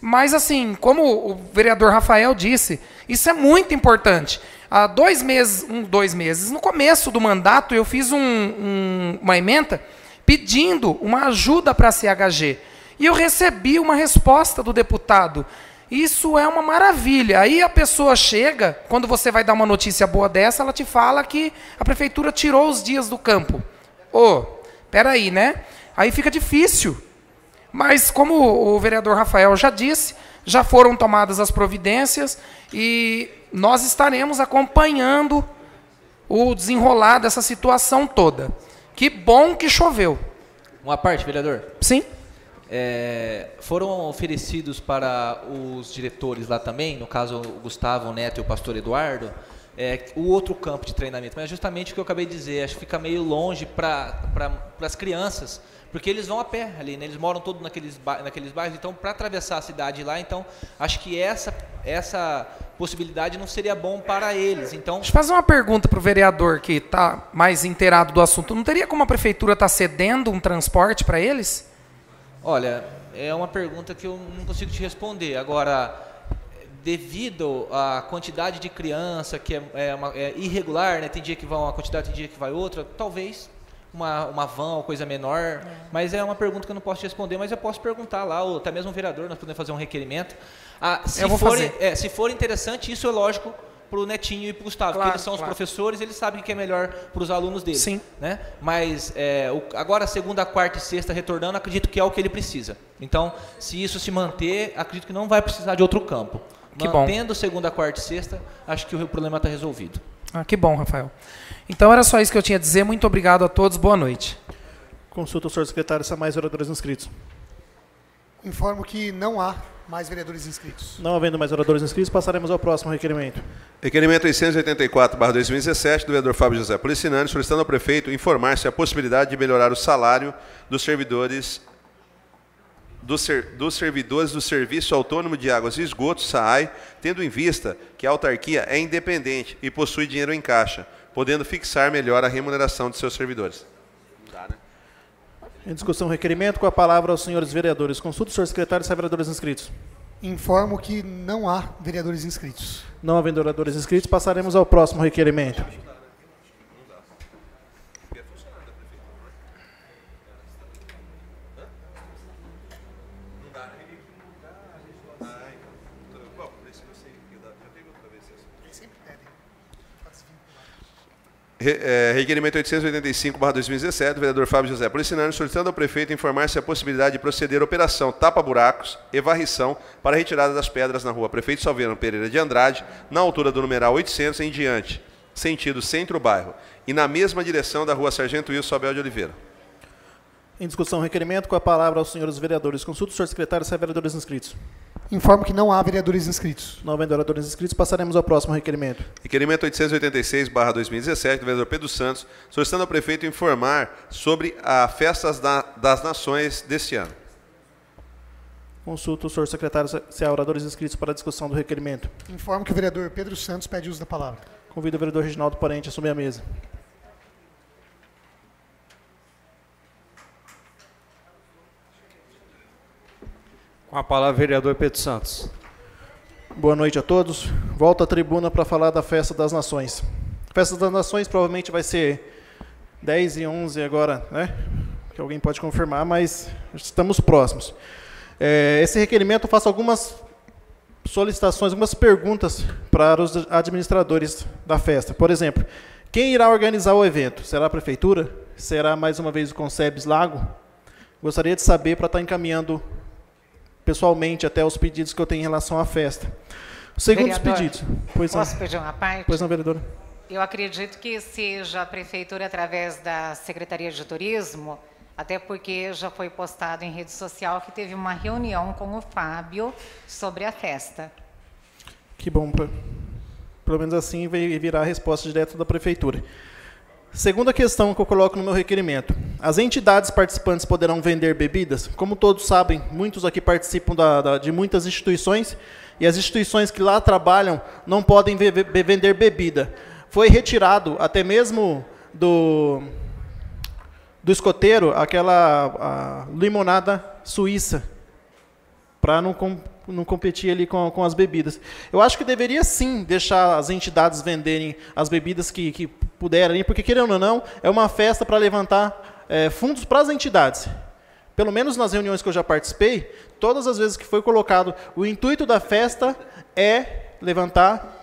Mas, assim, como o vereador Rafael disse, isso é muito importante. Há 2 meses, no começo do mandato, eu fiz uma ementa pedindo uma ajuda para a CHG. E eu recebi uma resposta do deputado. Isso é uma maravilha. Aí a pessoa chega, quando você vai dar uma notícia boa dessa, ela te fala que a prefeitura tirou os dias do campo. Peraí, né? Aí fica difícil. Mas, como o vereador Rafael já disse, já foram tomadas as providências e nós estaremos acompanhando o desenrolar dessa situação toda. Que bom que choveu. Uma parte, vereador? Sim. Foram oferecidos para os diretores lá também, no caso o Gustavo, o Neto e o pastor Eduardo, o outro campo de treinamento. Mas justamente o que eu acabei de dizer, acho que fica meio longe para as crianças, porque eles vão a pé ali, né? Eles moram todos naqueles bairros, então para atravessar a cidade lá, então acho que essa possibilidade não seria bom para eles. Então, deixa eu fazer uma pergunta para o vereador que está mais inteirado do assunto. Não teria como a prefeitura estar cedendo um transporte para eles? Olha, é uma pergunta que eu não consigo te responder. Agora, devido à quantidade de criança que é irregular, né? Tem dia que vai uma quantidade, tem dia que vai outra, talvez uma van ou coisa menor, mas é uma pergunta que eu não posso te responder, mas eu posso perguntar lá, ou até mesmo o vereador, nós podemos fazer um requerimento. Se for interessante, isso é lógico para o Netinho e para o Gustavo, porque eles são os professores, eles sabem o que é melhor para os alunos deles. Sim. Né? Mas agora, segunda, quarta e sexta retornando, acredito que é o que ele precisa. Então, se isso se manter, acredito que não vai precisar de outro campo. Mantendo segunda, quarta e sexta, acho que o problema está resolvido. Que bom, Rafael. Então, era só isso que eu tinha a dizer. Muito obrigado a todos. Boa noite. Consulta o senhor secretário se há mais vereadores inscritos. Informo que não há mais vereadores inscritos. Não havendo mais vereadores inscritos, passaremos ao próximo requerimento. Requerimento 884/2017, do vereador Fábio José Policinani, solicitando ao prefeito informar-se a possibilidade de melhorar o salário dos servidores do Serviço Autônomo de Águas e Esgotos, SAAI, tendo em vista que a autarquia é independente e possui dinheiro em caixa, podendo fixar melhor a remuneração de seus servidores. Em discussão, requerimento, com a palavra aos senhores vereadores. Consulta o senhor secretário se há vereadores inscritos. Informo que não há vereadores inscritos. Não havendo vereadores inscritos, passaremos ao próximo requerimento. Requerimento 885/2017, do vereador Fábio José Policinani, solicitando ao prefeito informar-se a possibilidade de proceder à operação tapa-buracos e varrição para a retirada das pedras na rua Prefeito Salveano Pereira de Andrade, na altura do numeral 800 em diante, sentido centro-bairro, e na mesma direção da rua Sargento Wilson Abel de Oliveira. Em discussão, requerimento, com a palavra aos senhores vereadores. Consulta o senhor secretário se há vereadores inscritos. Informo que não há vereadores inscritos. Não havendo vereadores inscritos, passaremos ao próximo requerimento. Requerimento 886/2017, do vereador Pedro Santos, solicitando ao prefeito informar sobre a Festa das Nações deste ano. Consulta o senhor secretário se há oradores inscritos para a discussão do requerimento. Informo que o vereador Pedro Santos pede uso da palavra. Convido o vereador Reginaldo Parente a assumir a mesa. Com a palavra, vereador Pedro Santos. Boa noite a todos. Volto à tribuna para falar da Festa das Nações. A Festa das Nações provavelmente vai ser 10 e 11 agora, né? Que alguém pode confirmar, mas estamos próximos. Esse requerimento eu faço algumas solicitações, algumas perguntas para os administradores da festa. Por exemplo, quem irá organizar o evento? Será a prefeitura? Será mais uma vez o Concebes Lago? Gostaria de saber para estar encaminhando pessoalmente até os pedidos que eu tenho em relação à festa. Os segundos pedidos. Posso pedir uma parte? Pois não, vereadora. Eu acredito que seja a prefeitura através da Secretaria de Turismo, até porque já foi postado em rede social que teve uma reunião com o Fábio sobre a festa. Que bom. Pelo menos assim virá a resposta direta da prefeitura. Segunda questão que eu coloco no meu requerimento. As entidades participantes poderão vender bebidas? Como todos sabem, muitos aqui participam de muitas instituições, e as instituições que lá trabalham não podem vender bebida. Foi retirado até mesmo do do escoteiro aquela limonada suíça, para não competir ali com as bebidas. Eu acho que deveria sim deixar as entidades venderem as bebidas que puderem, porque, querendo ou não, é uma festa para levantar fundos para as entidades. Pelo menos nas reuniões que eu já participei, todas as vezes que foi colocado, o intuito da festa é levantar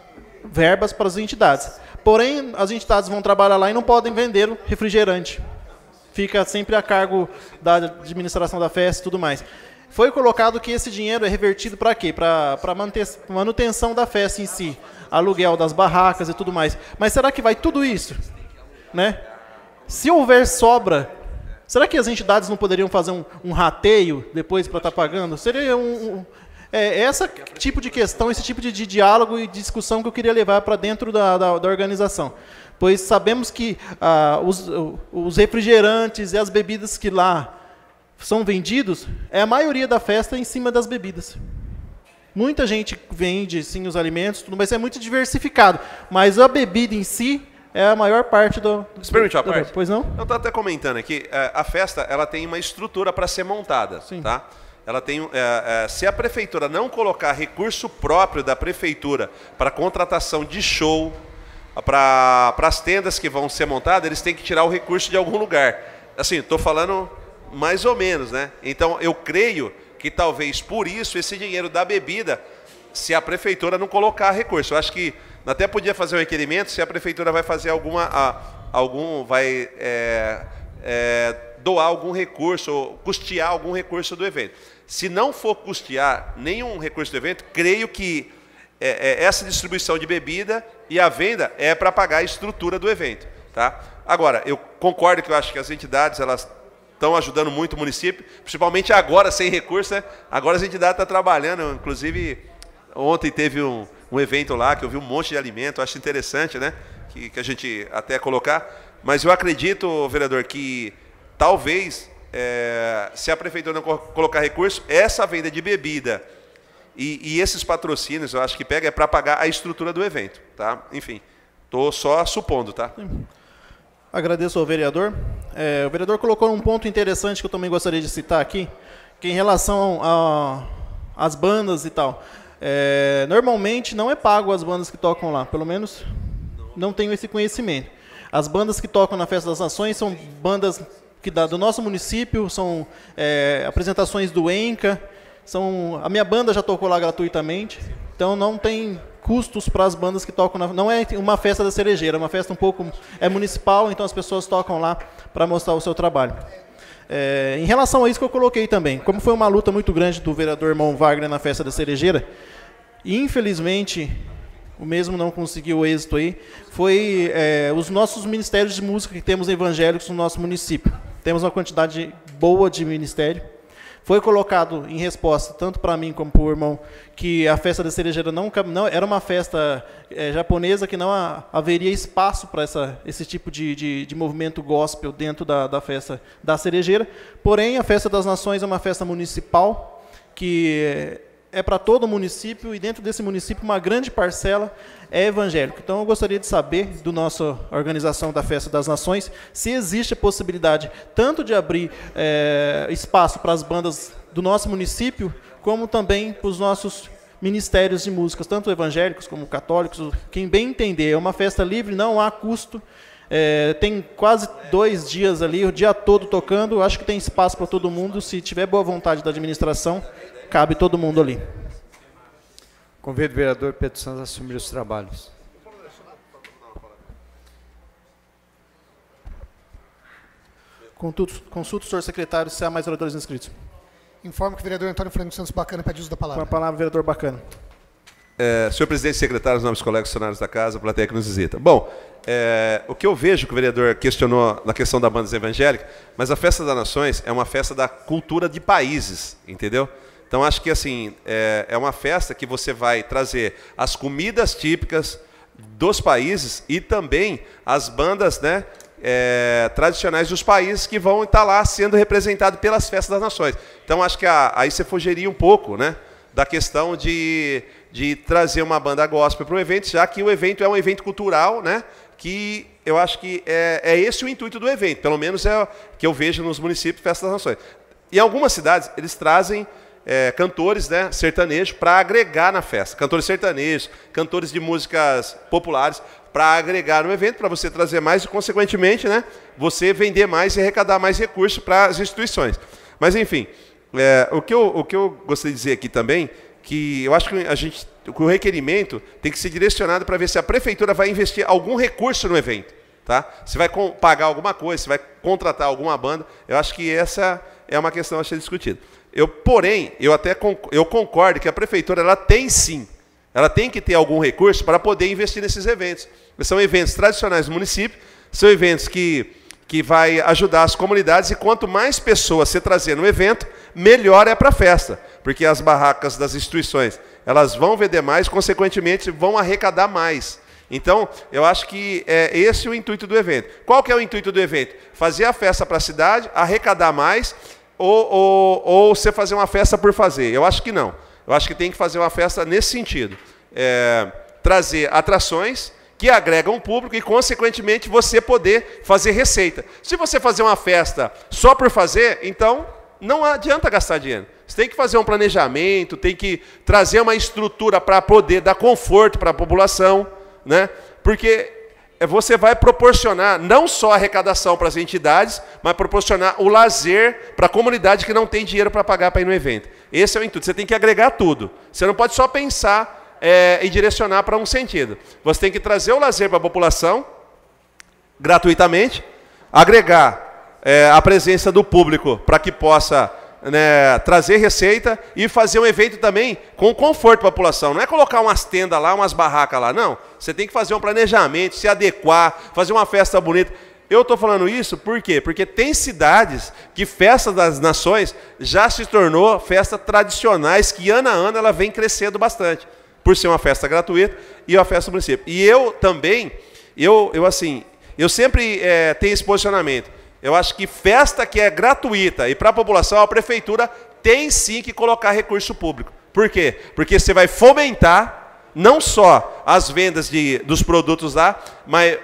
verbas para as entidades. Porém, as entidades vão trabalhar lá e não podem vender o refrigerante. Fica sempre a cargo da administração da festa e tudo mais. Foi colocado que esse dinheiro é revertido para quê? Para manutenção da festa em si, aluguel das barracas e tudo mais. Mas será que vai tudo isso? Né? Se houver sobra, será que as entidades não poderiam fazer um rateio depois para estar pagando? Seria esse tipo de questão, esse tipo de diálogo e discussão que eu queria levar para dentro da organização. Pois sabemos que os refrigerantes e as bebidas que lá são vendidos, é a maioria da festa em cima das bebidas. Muita gente vende, sim, os alimentos, tudo, mas é muito diversificado. Mas a bebida em si é a maior parte do... Você permite uma parte? Pois não? Eu estou até comentando aqui, a festa ela tem uma estrutura para ser montada. Sim. Tá? Ela tem, se a prefeitura não colocar recurso próprio da prefeitura para contratação de show, para as tendas que vão ser montadas, eles têm que tirar o recurso de algum lugar. Assim, estou falando mais ou menos, né? Então, eu creio que talvez por isso esse dinheiro da bebida, se a prefeitura não colocar recurso. Eu acho que até podia fazer um requerimento se a prefeitura vai fazer doar algum recurso, ou custear algum recurso do evento. Se não for custear nenhum recurso do evento, creio que essa distribuição de bebida e a venda é para pagar a estrutura do evento. Tá? Agora, eu concordo que eu acho que as entidades elas estão ajudando muito o município, principalmente agora, sem recurso, né? Agora as entidades estão trabalhando, inclusive ontem teve um evento lá que eu vi um monte de alimento, acho interessante, né? Que a gente até colocar, mas eu acredito, vereador, que talvez, se a prefeitura não colocar recurso, essa venda de bebida e esses patrocínios, eu acho que pega para pagar a estrutura do evento, tá? Enfim, estou só supondo, tá? Agradeço ao vereador. O vereador colocou um ponto interessante que eu também gostaria de citar aqui, que em relação às bandas e tal. Normalmente não é pago as bandas que tocam lá, pelo menos não tenho esse conhecimento. As bandas que tocam na Festa das Nações são bandas do nosso município, são apresentações do ENCA, a minha banda já tocou lá gratuitamente, então não tem custos para as bandas que tocam não é uma festa da cerejeira, é uma festa municipal, então as pessoas tocam lá para mostrar o seu trabalho. Em relação a isso que eu coloquei também, como foi uma luta muito grande do vereador irmão Wagner na festa da cerejeira, e infelizmente o mesmo não conseguiu êxito aí, foi os nossos ministérios de música que temos evangélicos no nosso município. Temos uma quantidade boa de ministério. Foi colocado em resposta, tanto para mim como para o irmão, que a festa da cerejeira não era uma festa japonesa, que não haveria espaço para esse tipo de movimento gospel dentro da festa da cerejeira. Porém, a Festa das Nações é uma festa municipal, que é para todo o município, e dentro desse município uma grande parcela é evangélica. Então eu gostaria de saber, da nossa organização da Festa das Nações, se existe a possibilidade tanto de abrir espaço para as bandas do nosso município, como também para os nossos ministérios de músicas, tanto evangélicos como católicos, quem bem entender. É uma festa livre, não há custo, tem quase 2 dias ali, o dia todo tocando, acho que tem espaço para todo mundo, se tiver boa vontade da administração, cabe todo mundo ali. Convido o vereador Pedro Santos a assumir os trabalhos. Consulta o senhor secretário se há mais vereadores inscritos. Informo que o vereador Antônio Fernando Santos Bacana pede uso da palavra. Com a palavra, vereador Bacana. Senhor presidente e secretário, nobres colegas funcionários da casa, plateia que nos visita. Bom, o que eu vejo que o vereador questionou na questão da banda evangélica, mas a Festa das Nações é uma festa da cultura de países, entendeu? Então, acho que assim, é uma festa que você vai trazer as comidas típicas dos países e também as bandas, né, tradicionais dos países que vão estar lá sendo representados pelas Festas das Nações. Então, acho que aí você fugiria um pouco, né, da questão de trazer uma banda gospel para o evento, já que o evento é um evento cultural, né, que eu acho que é esse o intuito do evento, pelo menos é o que eu vejo nos municípios Festa das Nações. Em algumas cidades, eles trazem cantores, né, sertanejos para agregar na festa. Cantores sertanejos, cantores de músicas populares, para agregar no evento, para você trazer mais e, consequentemente, né, você vender mais e arrecadar mais recursos para as instituições. Mas, enfim, o que eu gostaria de dizer aqui também, que eu acho que o requerimento tem que ser direcionado para ver se a prefeitura vai investir algum recurso no evento. Tá? Se vai pagar alguma coisa, se vai contratar alguma banda, eu acho que essa é uma questão a ser discutida. Porém, eu concordo que a prefeitura ela tem sim, ela tem que ter algum recurso para poder investir nesses eventos. São eventos tradicionais do município, são eventos que vai ajudar as comunidades, e quanto mais pessoas você trazer no evento, melhor é para a festa, porque as barracas das instituições elas vão vender mais, consequentemente vão arrecadar mais. Então, eu acho que é esse o intuito do evento. Qual que é o intuito do evento? Fazer a festa para a cidade, arrecadar mais, ou você fazer uma festa por fazer? Eu acho que não. Eu acho que tem que fazer uma festa nesse sentido. Trazer atrações que agregam o público e, consequentemente, você poder fazer receita. Se você fazer uma festa só por fazer, então não adianta gastar dinheiro. Você tem que fazer um planejamento, tem que trazer uma estrutura para poder dar conforto para a população, né? Porque você vai proporcionar não só a arrecadação para as entidades, mas proporcionar o lazer para a comunidade que não tem dinheiro para pagar para ir no evento. Esse é o intuito. Você tem que agregar tudo. Você não pode só pensar e direcionar para um sentido. Você tem que trazer o lazer para a população, gratuitamente, agregar a presença do público para que possa, né, trazer receita e fazer um evento também com conforto para a população. Não é colocar umas tendas lá, umas barracas lá, não. Você tem que fazer um planejamento, se adequar, fazer uma festa bonita. Eu estou falando isso por quê? Porque tem cidades que Festa das Nações já se tornou festas tradicionais, que ano a ano ela vem crescendo bastante, por ser uma festa gratuita e uma festa do município. E eu também, eu sempre tenho esse posicionamento. Eu acho que festa que é gratuita e para a população, a prefeitura tem sim que colocar recurso público. Por quê? Porque você vai fomentar não só as vendas dos produtos lá, mas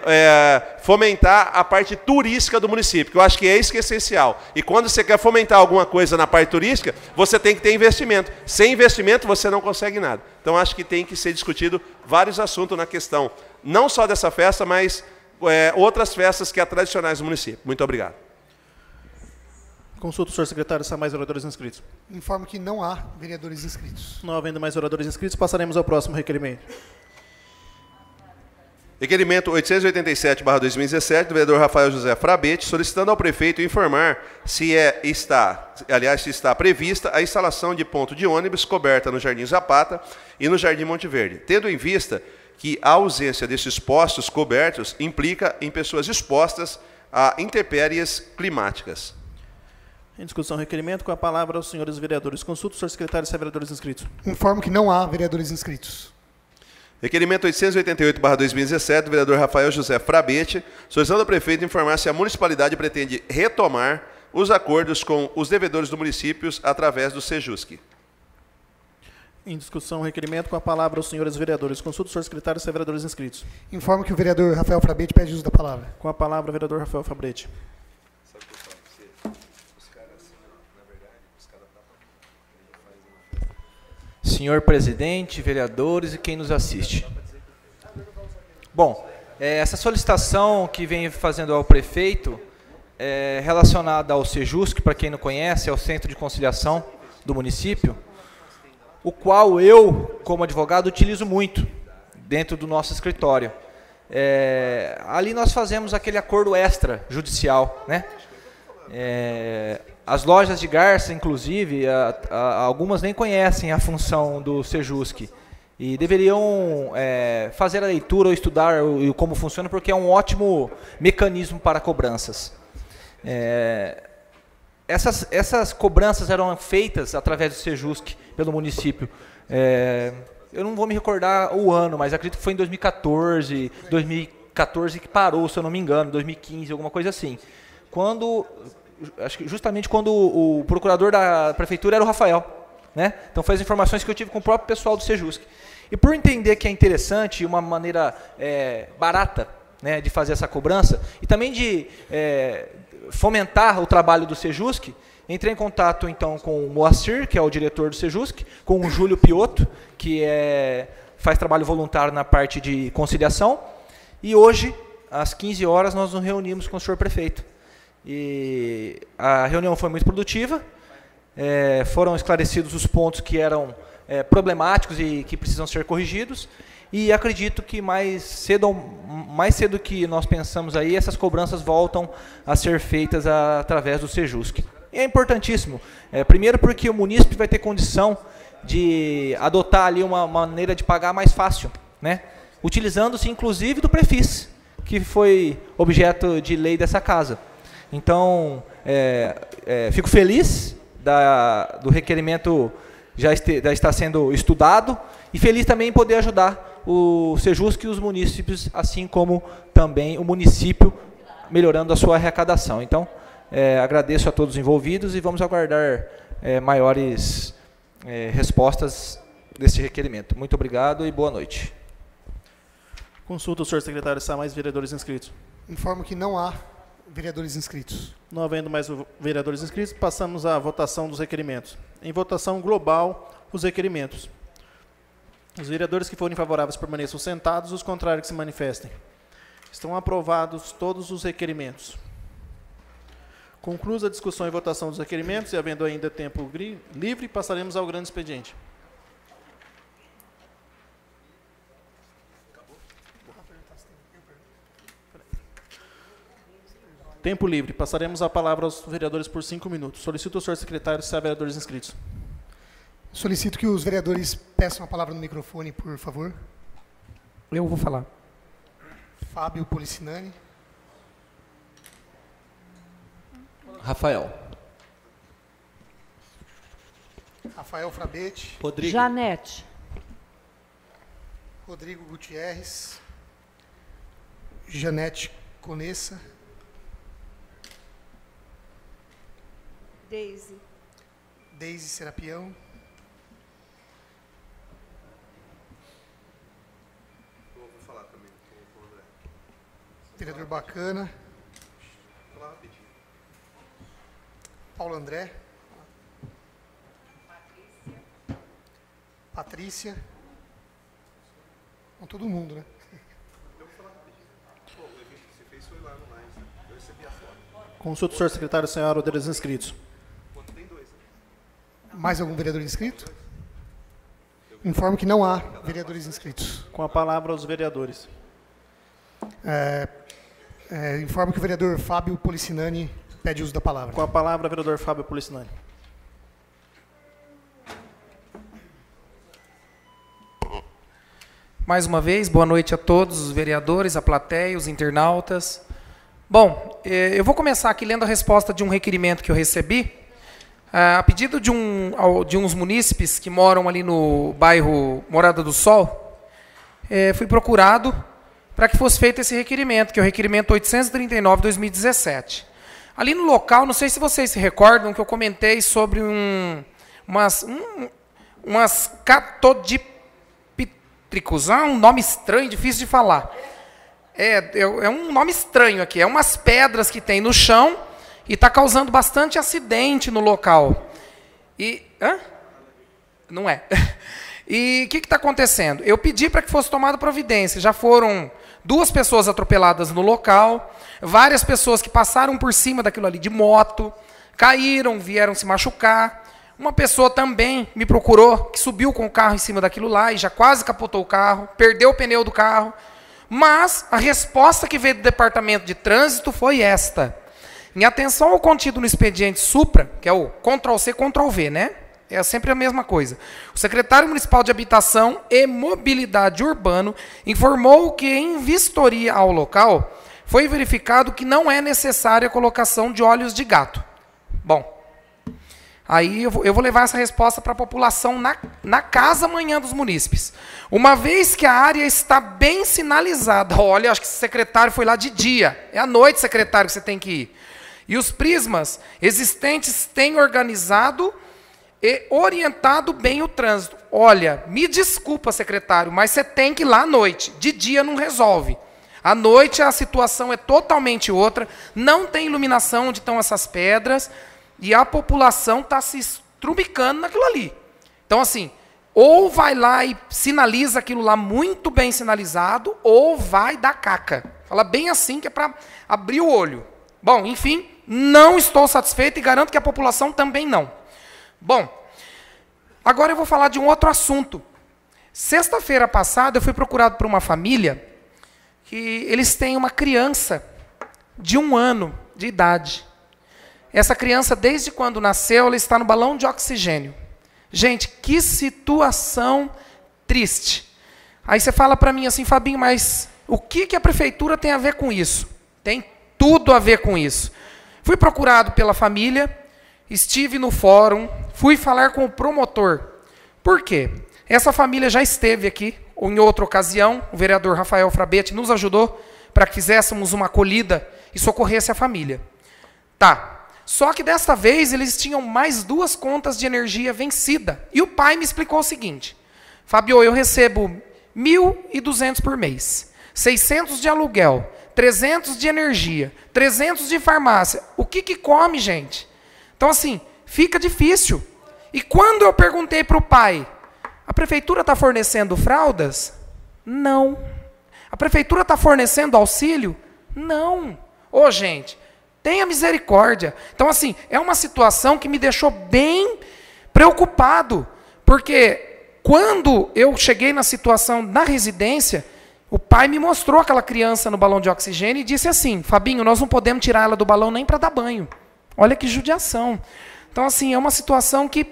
fomentar a parte turística do município, que eu acho que é isso que é essencial. E quando você quer fomentar alguma coisa na parte turística, você tem que ter investimento. Sem investimento, você não consegue nada. Então, acho que tem que ser discutido vários assuntos na questão, não só dessa festa, mas outras festas que são tradicionais do município. Muito obrigado. Consulta o senhor secretário se há mais oradores inscritos. Informo que não há vereadores inscritos. Não havendo mais oradores inscritos, passaremos ao próximo requerimento. Requerimento 887/2017, do vereador Rafael José Frabete, solicitando ao prefeito informar se está prevista a instalação de ponto de ônibus coberta no Jardim Zapata e no Jardim Monte Verde, tendo em vista que a ausência desses postos cobertos implica em pessoas expostas a intempéries climáticas. Em discussão, requerimento, com a palavra aos senhores vereadores. Consulta o senhor secretário se há vereadores inscritos. Informo que não há vereadores inscritos. Requerimento 888/2017, do vereador Rafael José Frabete, solicitando ao prefeito informar se a municipalidade pretende retomar os acordos com os devedores do município através do Sejusc. Em discussão, requerimento, com a palavra aos senhores vereadores. Consulta o senhor secretário se há vereadores inscritos. Informo que o vereador Rafael Frabete pede uso da palavra. Com a palavra, o vereador Rafael Frabete. Senhor presidente, vereadores e quem nos assiste. Bom, essa solicitação que vem fazendo ao prefeito é relacionada ao Sejusc, para quem não conhece, é o Centro de Conciliação do município, o qual eu, como advogado, utilizo muito dentro do nosso escritório. Ali nós fazemos aquele acordo extrajudicial, né? As lojas de garça, inclusive, algumas nem conhecem a função do Sejusc e deveriam fazer a leitura ou estudar como funciona, porque é um ótimo mecanismo para cobranças. Essas cobranças eram feitas através do Sejusc pelo município. Eu não vou me recordar o ano, mas acredito que foi em 2014 que parou, se eu não me engano, 2015, alguma coisa assim. Acho que justamente quando o procurador da prefeitura era o Rafael, né? Então foi as informações que eu tive com o próprio pessoal do Sejusc. E por entender que é interessante, uma maneira barata né, de fazer essa cobrança e também de fomentar o trabalho do Sejusc, entrei em contato então com o Moacir, que é o diretor do Sejusc, com o Júlio Piotto, que faz trabalho voluntário na parte de conciliação, e hoje, às 15 horas, nós nos reunimos com o senhor prefeito. E a reunião foi muito produtiva, foram esclarecidos os pontos que eram problemáticos e que precisam ser corrigidos, e acredito que mais cedo que nós pensamos aí, essas cobranças voltam a ser feitas através do Sejusc. E é importantíssimo, primeiro porque o munícipe vai ter condição de adotar ali uma maneira de pagar mais fácil, né? Utilizando-se inclusive do Prefis, que foi objeto de lei dessa casa. Então, fico feliz do requerimento já está sendo estudado, e feliz também em poder ajudar o Sejusc e os munícipes, assim como também o município, melhorando a sua arrecadação. Então, agradeço a todos os envolvidos e vamos aguardar maiores respostas desse requerimento. Muito obrigado e boa noite. Consulta o senhor secretário se há mais vereadores inscritos. Informo que não há vereadores inscritos. Não havendo mais vereadores inscritos, passamos à votação dos requerimentos. Em votação global, os requerimentos. Os vereadores que forem favoráveis permaneçam sentados, os contrários que se manifestem. Estão aprovados todos os requerimentos. Concluída a discussão e votação dos requerimentos, e havendo ainda tempo livre, passaremos ao grande expediente. Tempo livre. Passaremos a palavra aos vereadores por 5 minutos. Solicito ao senhor secretário se há vereadores inscritos. Solicito que os vereadores peçam a palavra no microfone, por favor. Eu vou falar. Fábio Policinani. Rafael. Rafael Frabete. Rodrigo. Janete. Rodrigo Gutierrez. Janete Conessa. Deise. Deise Serapião. Vou falar também com o André. Vereador Bacana. Vou falar rapidinho. Paulo André. Patrícia. Com todo mundo, né? Eu vou falar rapidinho. Pô, o evento que você fez foi lá no Lions, né? Eu recebi a foto. Consulta o senhor secretário se há vereadores inscritos. Tem 2, né? Mais algum vereador inscrito? Informo que não há vereadores inscritos. Com a palavra aos vereadores. Informo que o vereador Fábio Policinani pede uso da palavra. Com a palavra, vereador Fábio Policinani. Mais uma vez, boa noite a todos os vereadores, a plateia, os internautas. Bom, eu vou começar aqui lendo a resposta de um requerimento que eu recebi, a pedido de uns munícipes que moram ali no bairro Morada do Sol. Fui procurado para que fosse feito esse requerimento, que é o requerimento 839/2017. Ali no local, não sei se vocês se recordam, que eu comentei sobre umas catodipítricos, um nome estranho, difícil de falar. É um nome estranho aqui, umas pedras que tem no chão e está causando bastante acidente no local. Não é. E o que está acontecendo? Eu pedi para que fosse tomada providência. Já foram 2 pessoas atropeladas no local, várias pessoas que passaram por cima daquilo ali de moto, caíram, vieram se machucar. Uma pessoa também me procurou, que subiu com o carro em cima daquilo lá e já quase capotou o carro, perdeu o pneu do carro. Mas a resposta que veio do Departamento de Trânsito foi esta. Em atenção ao contido no expediente Supra, que é o Ctrl+C, Ctrl+V, né? É sempre a mesma coisa. O secretário municipal de Habitação e Mobilidade Urbano informou que, em vistoria ao local, foi verificado que não é necessária a colocação de olhos de gato. Bom, aí eu vou levar essa resposta para a população na casa amanhã dos munícipes. Uma vez que a área está bem sinalizada, olha, acho que esse secretário foi lá de dia, é à noite, secretário, que você tem que ir. E os prismas existentes têm organizado e orientado bem o trânsito. Olha, me desculpa, secretário, mas você tem que ir lá à noite. De dia não resolve. À noite a situação é totalmente outra, não tem iluminação onde estão essas pedras, e a população está se estrubicando naquilo ali. Então, assim, ou vai lá e sinaliza aquilo lá muito bem sinalizado, ou vai dar caca. Fala bem assim, que é para abrir o olho. Bom, enfim, não estou satisfeito e garanto que a população também não. Bom, agora eu vou falar de um outro assunto. Sexta-feira passada eu fui procurado por uma família que eles têm uma criança de 1 ano de idade. Essa criança, desde quando nasceu, ela está no balão de oxigênio. Gente, que situação triste. Aí você fala para mim assim, Fabinho, mas o que a prefeitura tem a ver com isso? Tem tudo a ver com isso. Fui procurado pela família, estive no fórum, fui falar com o promotor. Por quê? Essa família já esteve aqui, ou em outra ocasião, o vereador Rafael Frabetti nos ajudou para que fizéssemos uma acolhida e socorresse a família. Tá. Só que desta vez eles tinham mais 2 contas de energia vencida. E o pai me explicou o seguinte: Fabio, eu recebo 1.200 por mês, 600 de aluguel, 300 de energia, 300 de farmácia. O que come, gente? Então, assim, fica difícil. E quando eu perguntei para o pai, a prefeitura está fornecendo fraldas? Não. A prefeitura está fornecendo auxílio? Não. Ô, gente, tenha misericórdia. Então, assim, é uma situação que me deixou bem preocupado, porque quando eu cheguei na situação na residência, o pai me mostrou aquela criança no balão de oxigênio e disse assim, Fabinho, nós não podemos tirar ela do balão nem para dar banho. Olha que judiação. Então, assim, é uma situação que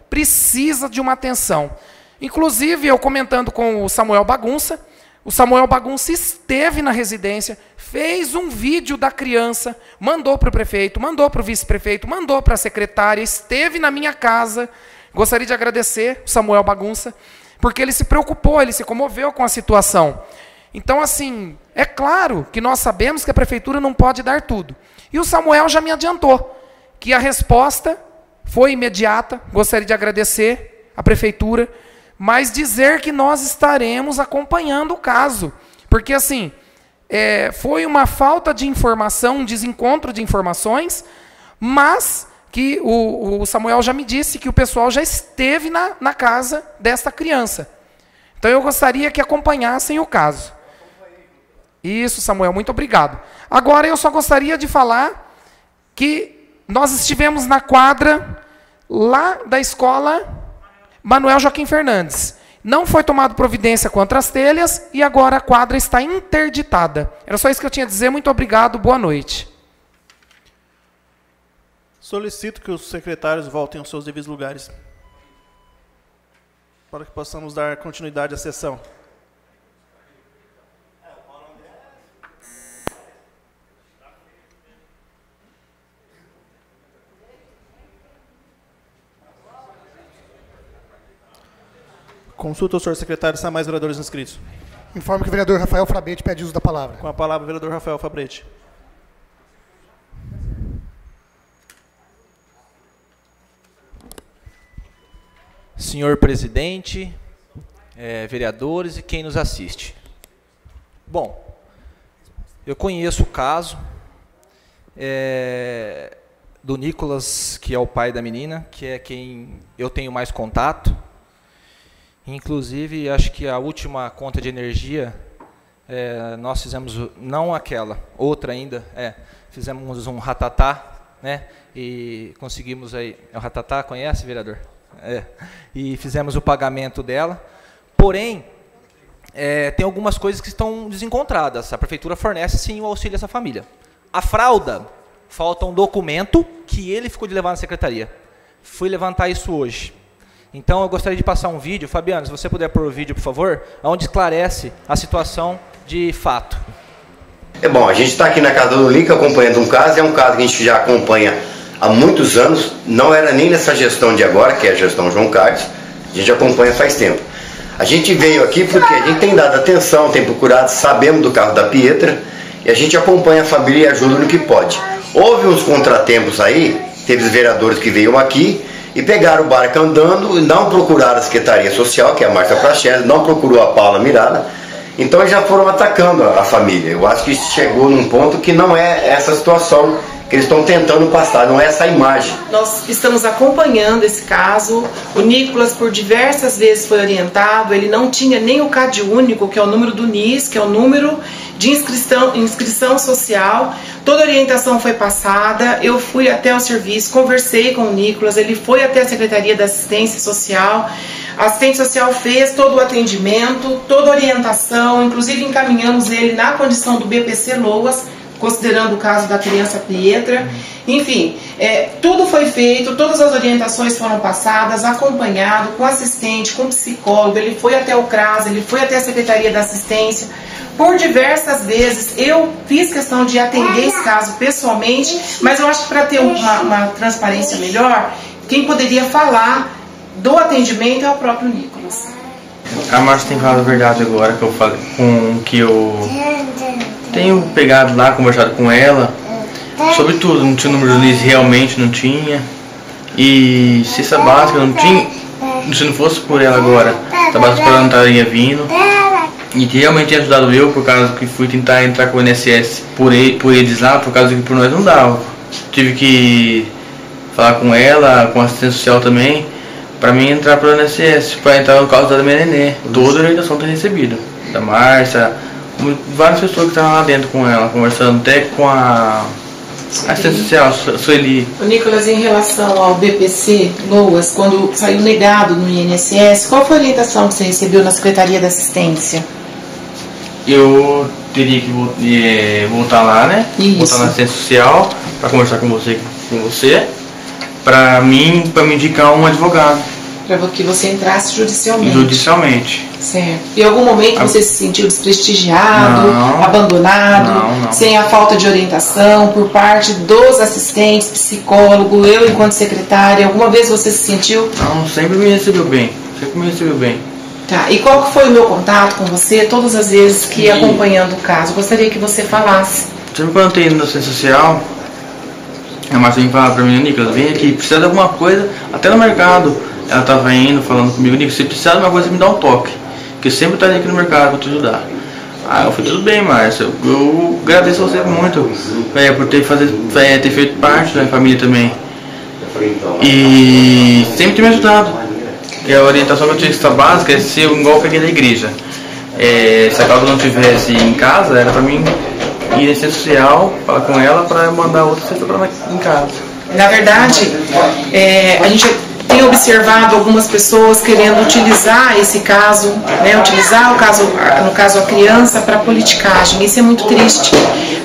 precisa de uma atenção. Inclusive, eu comentando com o Samuel Bagunça esteve na residência, fez um vídeo da criança, mandou para o prefeito, mandou para o vice-prefeito, mandou para a secretária, esteve na minha casa. Gostaria de agradecer o Samuel Bagunça, porque ele se preocupou, ele se comoveu com a situação. Então, assim, é claro que nós sabemos que a prefeitura não pode dar tudo. E o Samuel já me adiantou que a resposta foi imediata. Gostaria de agradecer a prefeitura, mas dizer que nós estaremos acompanhando o caso. Porque, assim, foi uma falta de informação, um desencontro de informações, mas que o Samuel já me disse que o pessoal já esteve na casa desta criança. Então, eu gostaria que acompanhassem o caso. Isso, Samuel, muito obrigado. Agora, eu só gostaria de falar que nós estivemos na quadra lá da escola Manuel Joaquim Fernandes. Não foi tomado providência contra as telhas e agora a quadra está interditada. Era só isso que eu tinha a dizer. Muito obrigado, boa noite. Solicito que os secretários voltem aos seus devidos lugares, para que possamos dar continuidade à sessão. Consulta o senhor secretário se há mais vereadores inscritos. Informo que o vereador Rafael Frabetti pede uso da palavra. Com a palavra, o vereador Rafael Frabetti. Senhor presidente, vereadores e quem nos assiste. Bom, eu conheço o caso do Nicolas, que é o pai da menina, que é quem eu tenho mais contato. Inclusive, acho que a última conta de energia, nós fizemos, não aquela, outra ainda, fizemos um ratatá, né? E conseguimos aí, o ratatá, conhece, vereador? E fizemos o pagamento dela. Porém, tem algumas coisas que estão desencontradas. A prefeitura fornece sim o auxílio a essa família. A fralda, falta um documento que ele ficou de levar na secretaria. Fui levantar isso hoje. Então, eu gostaria de passar um vídeo. Fabiano, se você puder pôr o vídeo, por favor, onde esclarece a situação de fato. Bom, a gente está aqui na casa do Link acompanhando um caso. É um caso que a gente já acompanha há muitos anos. Não era nem nessa gestão de agora, que é a gestão João Carlos. A gente acompanha faz tempo. A gente veio aqui porque a gente tem dado atenção, tem procurado, sabemos do caso da Pietra, e a gente acompanha a família e ajuda no que pode. Houve uns contratempos aí, teve os vereadores que veio aqui, e pegaram o barco andando, e não procuraram a Secretaria Social, que é a Márcia Praxedes, não procurou a Paula Mirada, Então eles já foram atacando a família. Eu acho que chegou num ponto que não é essa situação que eles estão tentando passar, não é essa imagem. Nós estamos acompanhando esse caso. O Nicolas, por diversas vezes, foi orientado. Ele não tinha nem o CAD único, que é o número do NIS, que é o número de inscrição social. Toda a orientação foi passada. Eu fui até o serviço, conversei com o Nicolas, ele foi até a Secretaria da Assistência Social. A assistente social fez todo o atendimento, toda a orientação, inclusive encaminhamos ele na condição do BPC Loas, considerando o caso da criança Pietra. Enfim, tudo foi feito, todas as orientações foram passadas, acompanhado, com assistente, com psicólogo, ele foi até o CRAS, ele foi até a Secretaria da Assistência. Por diversas vezes, eu fiz questão de atender esse caso pessoalmente, mas eu acho que para ter uma transparência melhor, quem poderia falar do atendimento é o próprio Nicolas. A Márcia tem falado a verdade agora, que eu falei, que eu tenho pegado lá, conversado com ela sobre tudo. Não tinha o número do NIS, realmente não tinha. E cesta básica não tinha. Se não fosse por ela agora, a básica não estaria vindo. E que realmente tinha ajudado eu, por causa que fui tentar entrar com o INSS por eles lá, por causa que por nós não dava. Tive que falar com ela, com a assistência social também, para mim entrar para o INSS, para entrar no caso da minha nenê. Toda a orientação tem recebido. Da Márcia, várias pessoas que estavam lá dentro com ela, conversando até com a assistência social, Sueli. O Nicolas, em relação ao BPC Loas, quando saiu negado no INSS, qual foi a orientação que você recebeu na Secretaria da Assistência? Eu teria que voltar lá, né? Isso. Voltar na assistência social para conversar com você, para me indicar um advogado. Para que você entrasse judicialmente. Judicialmente. Certo. Em algum momento você se sentiu desprestigiado, abandonado, não. sem a falta de orientação por parte dos assistentes, psicólogo, eu enquanto secretária, alguma vez você se sentiu? Não, sempre me recebeu bem. Tá, e qual que foi o meu contato com você todas as vezes que acompanhando o caso? Gostaria que você falasse. Sempre quando eu tenho ido na assistência social, a Márcia falava pra mim, Nicolas, vem aqui, precisa de alguma coisa, até no mercado. Ela estava indo, falando comigo, Nicolas, se precisar de uma coisa, me dá um toque, que eu sempre estarei aqui no mercado para te ajudar. Eu falei, tudo bem, Márcia, eu agradeço a você muito por ter feito parte da minha família também. E sempre ter me ajudado. E a orientação que eu tinha que estar básica é ser igual que aqui da igreja. Se a causa não estivesse em casa, era para mim ir na assistência social, falar com ela para mandar outra cesta para em casa. Na verdade, a gente tem observado algumas pessoas querendo utilizar esse caso, né, utilizar no caso a criança para politicagem. Isso é muito triste,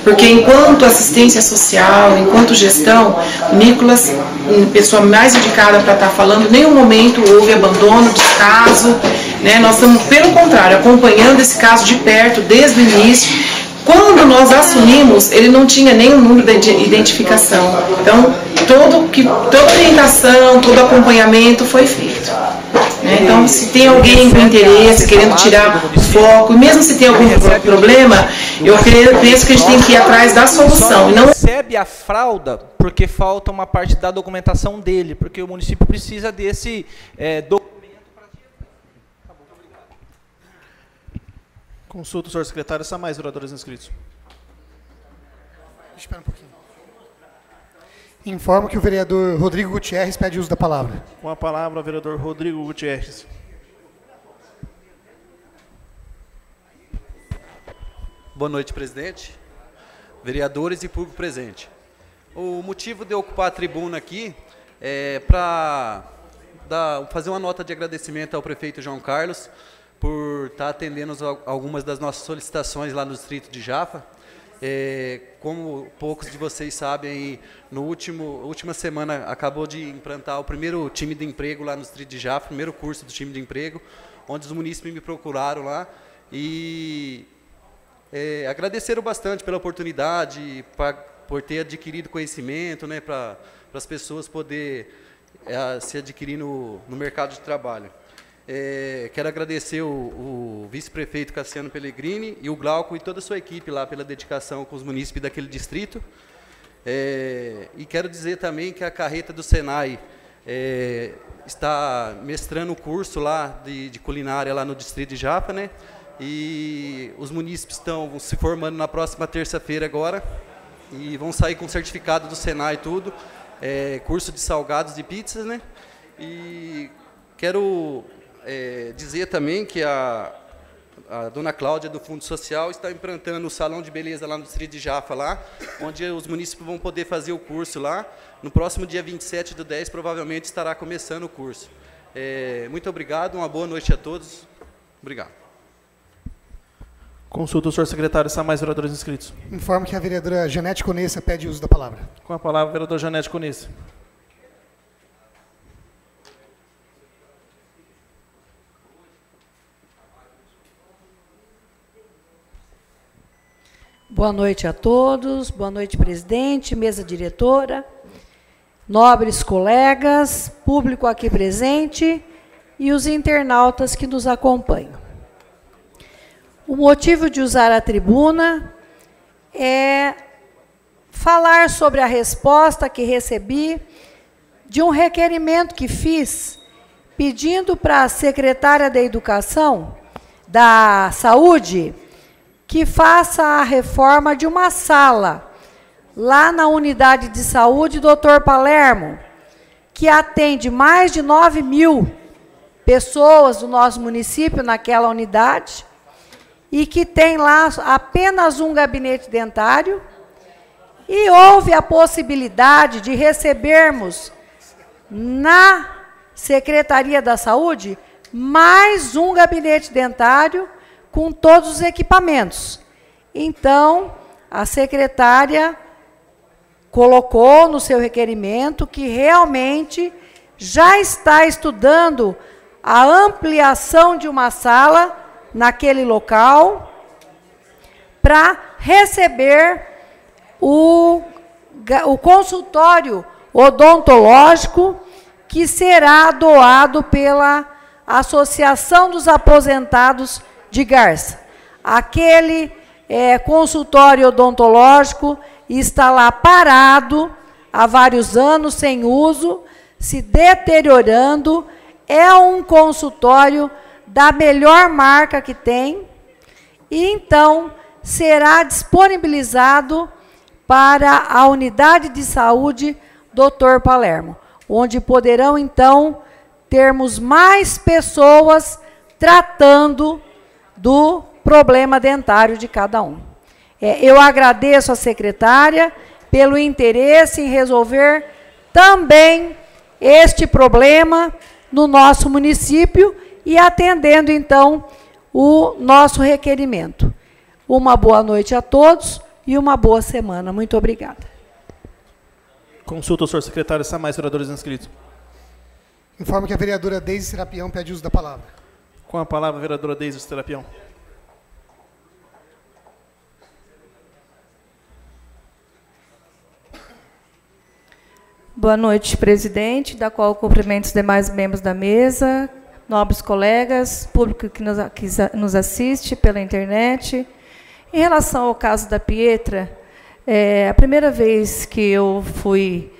porque enquanto assistência social, enquanto gestão, o Nicolas, pessoa mais indicada para estar falando, em nenhum momento houve abandono, descaso, né, nós estamos, pelo contrário, acompanhando esse caso de perto desde o início. Quando nós assumimos, ele não tinha nenhum número de identificação. Então, toda orientação, todo acompanhamento foi feito. Então, se tem alguém com interesse, querendo tirar o foco, e mesmo se tem algum problema, eu penso que a gente tem que ir atrás da solução. E não recebe a fralda porque falta uma parte da documentação dele, porque o município precisa desse documento. Consulta o senhor secretário, são mais vereadores inscritos. Espera um pouquinho. Informo que o vereador Rodrigo Gutierrez pede uso da palavra. Com a palavra, o vereador Rodrigo Gutierrez. Boa noite, presidente, vereadores e público presente. O motivo de eu ocupar a tribuna aqui é para fazer uma nota de agradecimento ao prefeito João Carlos por estar atendendo algumas das nossas solicitações lá no distrito de Jaffa. Como poucos de vocês sabem, na última semana acabou de implantar o primeiro time de emprego lá no distrito de Jaffa, primeiro curso do time de emprego, onde os munícipes me procuraram lá e agradeceram bastante pela oportunidade, por ter adquirido conhecimento, né, para as pessoas poderem se adquirir no mercado de trabalho. Quero agradecer o vice-prefeito Cassiano Pellegrini e o Glauco e toda a sua equipe lá pela dedicação com os munícipes daquele distrito. E quero dizer também que a carreta do Senai está mestrando o curso lá de culinária lá no distrito de Jaffa, né? E os munícipes estão se formando na próxima terça-feira agora e vão sair com certificado do Senai e tudo, curso de salgados e pizzas, né? E quero dizer também que a dona Cláudia do Fundo Social está implantando o salão de beleza lá no distrito de Jafa, lá, onde os munícipes vão poder fazer o curso lá. No próximo dia 27/10, provavelmente estará começando o curso. Muito obrigado, uma boa noite a todos. Obrigado. Consulta o senhor secretário, se há mais vereadores inscritos. Informo que a vereadora Janete Conessa pede uso da palavra. Com a palavra, vereador Janete Conessa. Boa noite a todos, boa noite, presidente, mesa diretora, nobres colegas, público aqui presente e os internautas que nos acompanham. O motivo de usar a tribuna é falar sobre a resposta que recebi de um requerimento que fiz pedindo para a secretária da Educação, da Saúde, que faça a reforma de uma sala lá na unidade de saúde Dr. Palermo, que atende mais de 9.000 pessoas do nosso município naquela unidade, e que tem lá apenas um gabinete dentário, e houve a possibilidade de recebermos na Secretaria da Saúde mais um gabinete dentário com todos os equipamentos. Então, a secretária colocou no seu requerimento que realmente já está estudando a ampliação de uma sala naquele local para receber o consultório odontológico que será doado pela Associação dos Aposentados de Garça. Aquele consultório odontológico está lá parado há vários anos, sem uso, se deteriorando. É um consultório da melhor marca que tem, e então será disponibilizado para a unidade de saúde Dr. Palermo, onde poderão então termos mais pessoas tratando do problema dentário de cada um. Eu agradeço à secretária pelo interesse em resolver também este problema no nosso município e atendendo, então, o nosso requerimento. Uma boa noite a todos e uma boa semana. Muito obrigada. Consulta o senhor secretário, se há mais vereadores inscritos. Informo que a vereadora Deise Serapião pede uso da palavra. Com a palavra, a vereadora Deise Serapião. Boa noite, presidente, da qual cumprimento os demais membros da mesa, nobres colegas, público que nos assiste pela internet. Em relação ao caso da Pietra, a primeira vez que eu fui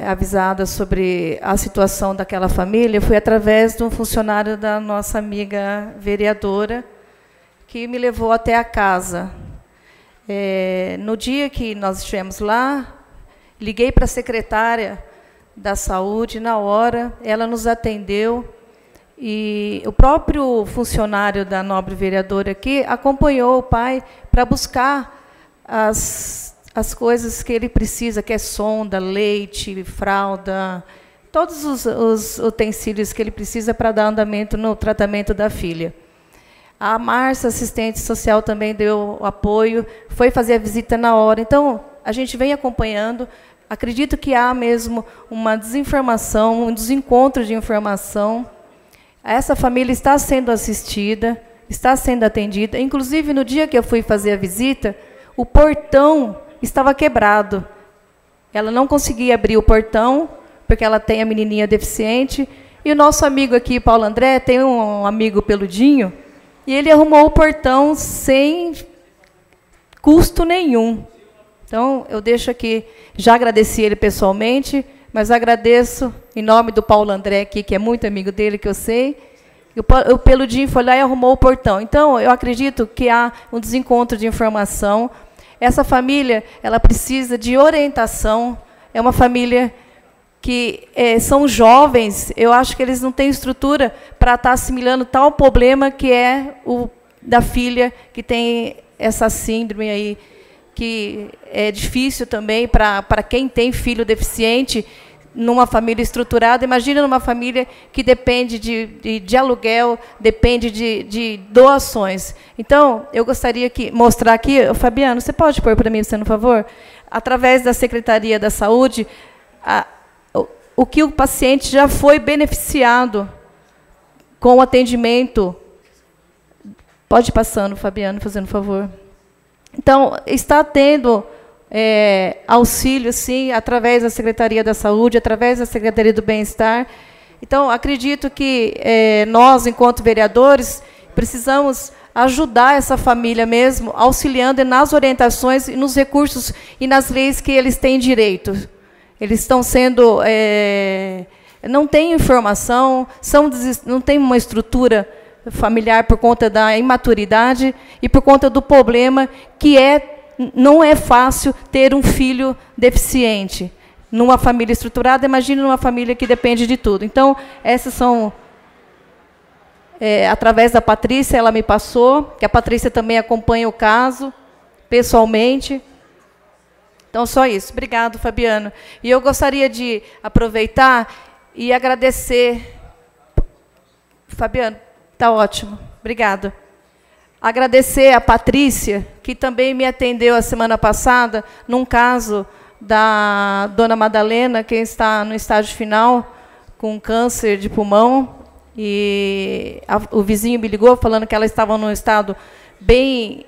avisada sobre a situação daquela família foi através de um funcionário da nossa amiga vereadora, que me levou até a casa. No dia que nós estivemos lá, liguei para a secretária da Saúde, na hora, ela nos atendeu, e o próprio funcionário da nobre vereadora aqui acompanhou o pai para buscar as coisas que ele precisa, que é sonda, leite, fralda, todos os utensílios que ele precisa para dar andamento no tratamento da filha. A Márcia, assistente social, também deu apoio, foi fazer a visita na hora. Então, a gente vem acompanhando. Acredito que há mesmo uma desinformação, um desencontro de informação. Essa família está sendo assistida, está sendo atendida. Inclusive, no dia que eu fui fazer a visita, o portão estava quebrado. Ela não conseguia abrir o portão, porque ela tem a menininha deficiente. E o nosso amigo aqui, Paulo André, tem um amigo peludinho, e ele arrumou o portão sem custo nenhum. Então, eu deixo aqui, já agradeci ele pessoalmente, mas agradeço em nome do Paulo André aqui, que é muito amigo dele, que eu sei, O peludinho foi lá e arrumou o portão. Então, eu acredito que há um desencontro de informação. Essa família, ela precisa de orientação. É uma família que são jovens, eu acho que eles não têm estrutura para estar assimilando tal problema que é o da filha que tem essa síndrome aí, que é difícil também para quem tem filho deficiente, numa família estruturada. Imagina numa família que depende de aluguel, depende de doações. Então, eu gostaria de mostrar aqui, Fabiano, você pode pôr para mim, por favor? Através da Secretaria da Saúde, o que o paciente já foi beneficiado com o atendimento. Pode ir passando, Fabiano, fazendo favor. Então, está tendo auxílio, sim, através da Secretaria da Saúde, através da Secretaria do Bem-Estar. Então, acredito que nós, enquanto vereadores, precisamos ajudar essa família mesmo, auxiliando nas orientações e nos recursos e nas leis que eles têm direito. Eles estão sendo... não têm informação, não têm uma estrutura familiar por conta da imaturidade e por conta do problema que não é fácil ter um filho deficiente. Numa família estruturada, imagine numa família que depende de tudo. Então, essas são... através da Patrícia, ela me passou, que a Patrícia também acompanha o caso, pessoalmente. Então, só isso. Obrigado, Fabiano. E eu gostaria de aproveitar e agradecer... Fabiano, está ótimo. Obrigada. Agradecer a Patrícia, que também me atendeu a semana passada, num caso da dona Madalena, que está no estágio final, com câncer de pulmão. E o vizinho me ligou falando que ela estava num estado bem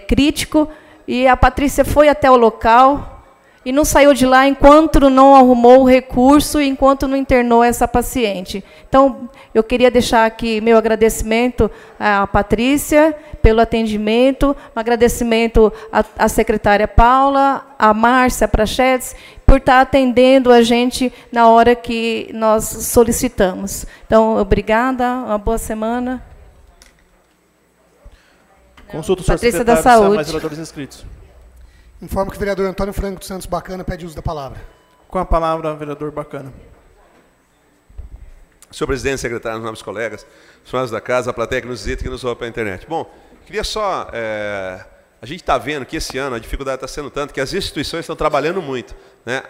crítico, e a Patrícia foi até o local e não saiu de lá enquanto não arrumou o recurso e enquanto não internou essa paciente. Então, eu queria deixar aqui meu agradecimento à Patrícia pelo atendimento, um agradecimento à secretária Paula, à Márcia Prachedes, por estar atendendo a gente na hora que nós solicitamos. Então, obrigada, uma boa semana. Consulta o senhor Patrícia secretário, da Saúde. mais vereadores inscritos. Informo que o vereador Antônio Franco dos Santos Bacana pede uso da palavra. Com a palavra, vereador Bacana. Senhor presidente, secretário, nobres colegas, funcionários da casa, a plateia que nos visita e que nos ouve pela internet. Bom, queria só... a gente está vendo que esse ano a dificuldade está sendo tanto que as instituições estão trabalhando muito, né?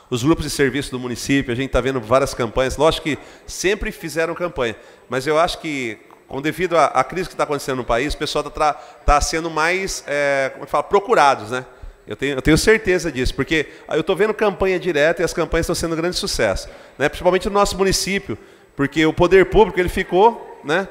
Os grupos de serviço do município, a gente está vendo várias campanhas. Lógico que sempre fizeram campanha, mas eu acho que, devido à crise que está acontecendo no país, o pessoal está sendo mais procurados, né? Eu tenho certeza disso, porque eu estou vendo campanha direta e as campanhas estão sendo um grande sucesso, né? Principalmente no nosso município, porque o poder público ele ficou, né,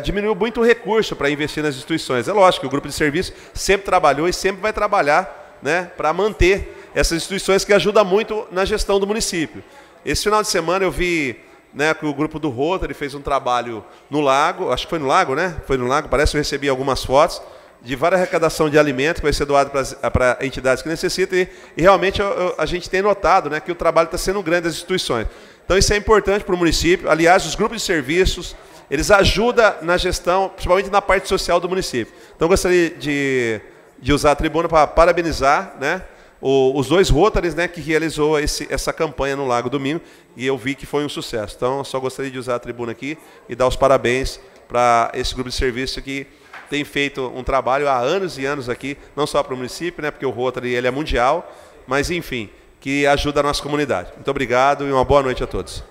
diminuiu muito o recurso para investir nas instituições. É lógico que o grupo de serviço sempre trabalhou e sempre vai trabalhar, né, para manter essas instituições que ajudam muito na gestão do município. Esse final de semana eu vi, né, que o grupo do Rotary fez um trabalho no lago, acho que foi no lago, né? Foi no lago, parece que eu recebi algumas fotos de várias arrecadação de alimento que vai ser doado para entidades que necessitam e realmente a gente tem notado, né, que o trabalho está sendo grande das instituições. Então isso é importante para o município. Aliás, os grupos de serviços, eles ajudam na gestão, principalmente na parte social do município. Então eu gostaria de usar a tribuna para parabenizar, né, os dois Rotaries, né, que realizou essa campanha no Lago Domingo, e eu vi que foi um sucesso. Então eu só gostaria de usar a tribuna aqui e dar os parabéns para esse grupo de serviço que tem feito um trabalho há anos e anos aqui, não só para o município, né, porque o Rotary ele é mundial, mas, enfim, que ajuda a nossa comunidade. Muito obrigado e uma boa noite a todos.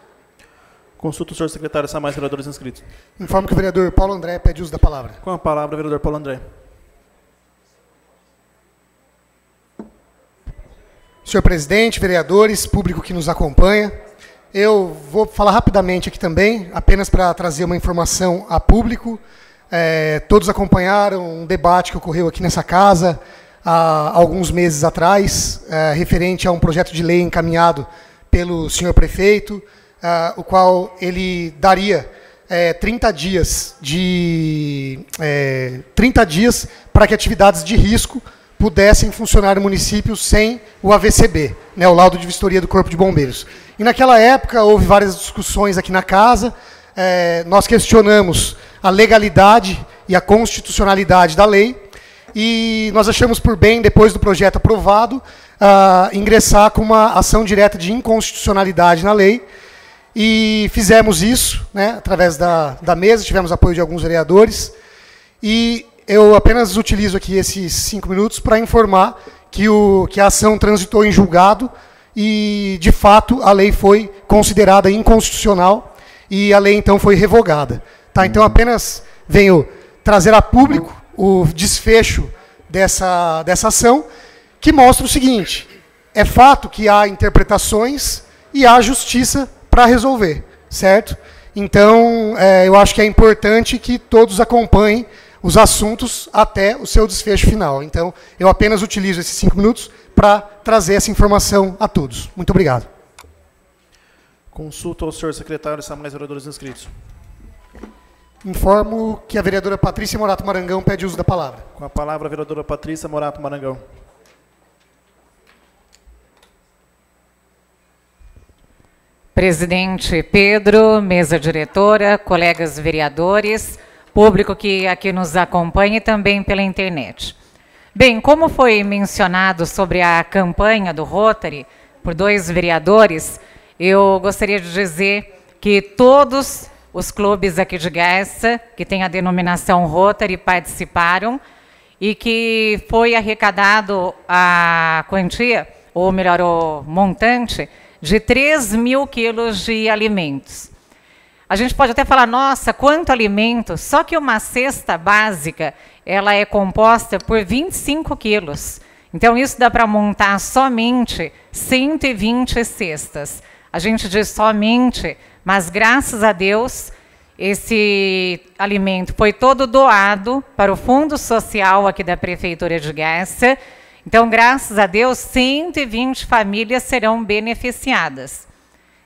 Consulta o senhor secretário, se há mais vereadores inscritos. Informo que o vereador Paulo André pede uso da palavra. Com a palavra, vereador Paulo André. Senhor presidente, vereadores, público que nos acompanha, eu vou falar rapidamente aqui também, apenas para trazer uma informação a público. Todos acompanharam um debate que ocorreu aqui nessa casa há alguns meses atrás, referente a um projeto de lei encaminhado pelo senhor prefeito, o qual ele daria 30 dias para que atividades de risco pudessem funcionar no município sem o AVCB, né, o laudo de vistoria do Corpo de Bombeiros. E naquela época houve várias discussões aqui na casa, nós questionamos a legalidade e a constitucionalidade da lei, e nós achamos por bem, depois do projeto aprovado, ingressar com uma ação direta de inconstitucionalidade na lei, e fizemos isso, né, através da mesa, tivemos apoio de alguns vereadores, e eu apenas utilizo aqui esses 5 minutos para informar que a ação transitou em julgado, e, de fato, a lei foi considerada inconstitucional, e a lei, então, foi revogada. Tá? Então, apenas venho trazer a público o desfecho dessa ação, que mostra o seguinte: é fato que há interpretações e há justiça para resolver, certo? Então, eu acho que é importante que todos acompanhem os assuntos até o seu desfecho final. Então, eu apenas utilizo esses 5 minutos para trazer essa informação a todos. Muito obrigado. Consulta ao senhor secretário, são mais vereadores inscritos. Informo que a vereadora Patrícia Morato Marangão pede uso da palavra. Com a palavra, a vereadora Patrícia Morato Marangão. Presidente Pedro, mesa diretora, colegas vereadores, público que aqui nos acompanha e também pela internet. Bem, como foi mencionado sobre a campanha do Rotary por 2 vereadores, eu gostaria de dizer que todos os clubes aqui de Garça, que tem a denominação Rotary, participaram e que foi arrecadado a quantia, ou melhor, o montante, de 3.000 quilos de alimentos. A gente pode até falar, nossa, quanto alimento, só que uma cesta básica, ela é composta por 25 quilos. Então, isso dá para montar somente 120 cestas. A gente diz somente, mas graças a Deus, esse alimento foi todo doado para o Fundo Social aqui da Prefeitura de Garça. Então, graças a Deus, 120 famílias serão beneficiadas.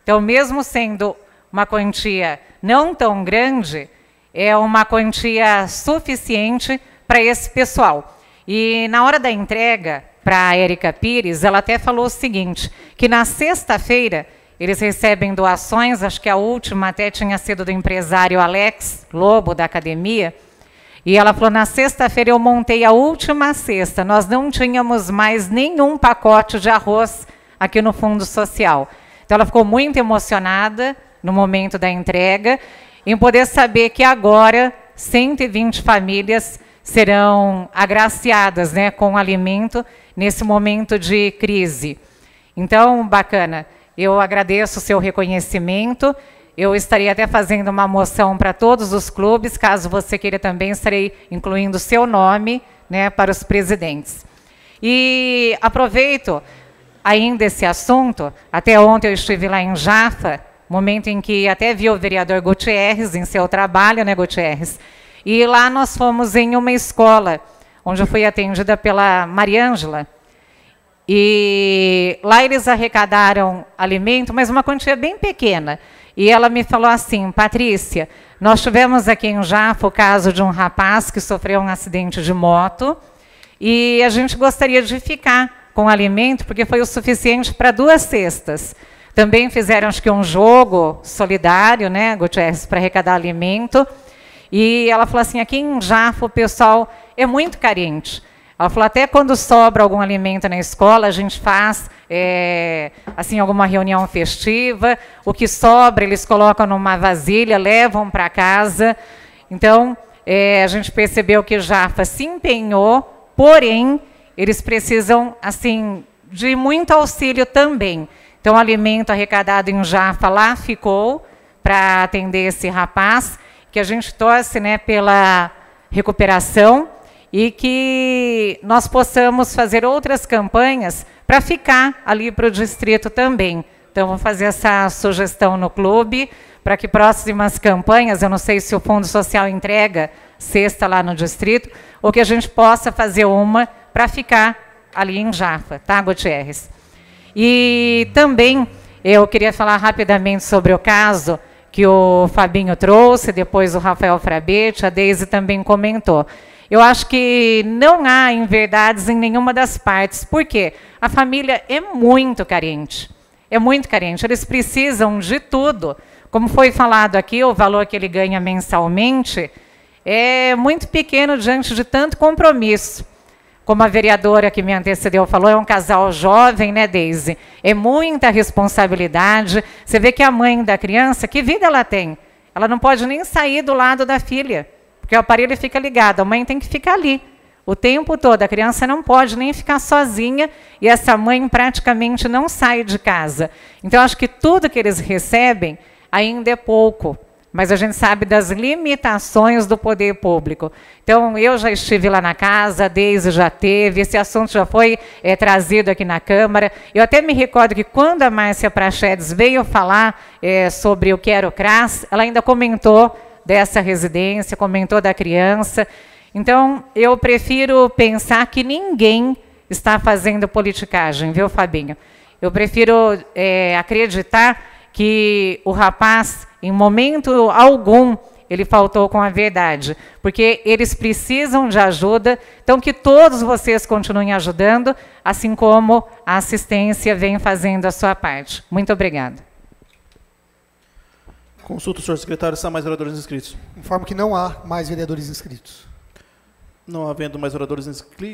Então, mesmo sendo uma quantia não tão grande, é uma quantia suficiente para esse pessoal. E na hora da entrega para a Érica Pires, ela até falou o seguinte, que na sexta-feira eles recebem doações, acho que a última até tinha sido do empresário Alex Lobo, da academia, e ela falou, na sexta-feira eu montei a última cesta, nós não tínhamos mais nenhum pacote de arroz aqui no Fundo Social. Então ela ficou muito emocionada no momento da entrega, em poder saber que agora 120 famílias serão agraciadas, né, com alimento nesse momento de crise. Então, bacana, eu agradeço o seu reconhecimento. Eu estarei até fazendo uma moção para todos os clubes, caso você queira também, estarei incluindo o seu nome, né, para os presidentes. E aproveito ainda esse assunto, até ontem eu estive lá em Jafa, momento em que até vi o vereador Gutierrez em seu trabalho, né, Gutierrez? E lá nós fomos em uma escola, onde eu fui atendida pela Mariângela, e lá eles arrecadaram alimento, mas uma quantia bem pequena. E ela me falou assim, Patrícia, nós tivemos aqui em Jafa o caso de um rapaz que sofreu um acidente de moto, e a gente gostaria de ficar com alimento, porque foi o suficiente para 2 cestas. Também fizeram, acho que, um jogo solidário, né, Gutierrez, para arrecadar alimento. E ela falou assim, aqui em Jafa o pessoal é muito carente. Ela falou, até quando sobra algum alimento na escola, a gente faz assim, alguma reunião festiva. O que sobra, eles colocam numa vasilha, levam para casa. Então, a gente percebeu que Jafa se empenhou, porém, eles precisam, assim, de muito auxílio também. Então, o alimento arrecadado em Jafa lá ficou para atender esse rapaz, que a gente torce, né, pela recuperação e que nós possamos fazer outras campanhas para ficar ali para o distrito também. Então, vou fazer essa sugestão no clube para que próximas campanhas, eu não sei se o Fundo Social entrega cesta lá no distrito, ou que a gente possa fazer uma para ficar ali em Jafa, tá, Gutierrez? E também eu queria falar rapidamente sobre o caso que o Fabinho trouxe, depois o Rafael Frabetti, a Deise também comentou. Eu acho que não há inverdades em nenhuma das partes. Por quê? A família é muito carente. É muito carente. Eles precisam de tudo. Como foi falado aqui, o valor que ele ganha mensalmente é muito pequeno diante de tanto compromisso. Como a vereadora que me antecedeu falou, é um casal jovem, né, Deise? É muita responsabilidade. Você vê que a mãe da criança, que vida ela tem? Ela não pode nem sair do lado da filha, porque o aparelho fica ligado. A mãe tem que ficar ali o tempo todo. A criança não pode nem ficar sozinha e essa mãe praticamente não sai de casa. Então, acho que tudo que eles recebem ainda é pouco. Mas a gente sabe das limitações do poder público. Então, eu já estive lá na casa, a Deise já teve, esse assunto já foi trazido aqui na Câmara. Eu até me recordo que quando a Márcia Prachedes veio falar sobre o Quero CRAS, ela ainda comentou dessa residência, comentou da criança. Então, eu prefiro pensar que ninguém está fazendo politicagem, viu, Fabinho? Eu prefiro acreditar que o rapaz, em momento algum, ele faltou com a verdade, porque eles precisam de ajuda, então que todos vocês continuem ajudando, assim como a assistência vem fazendo a sua parte. Muito obrigada. Consulta o senhor secretário, se há mais vereadores inscritos. Informo que não há mais vereadores inscritos. Não havendo mais oradores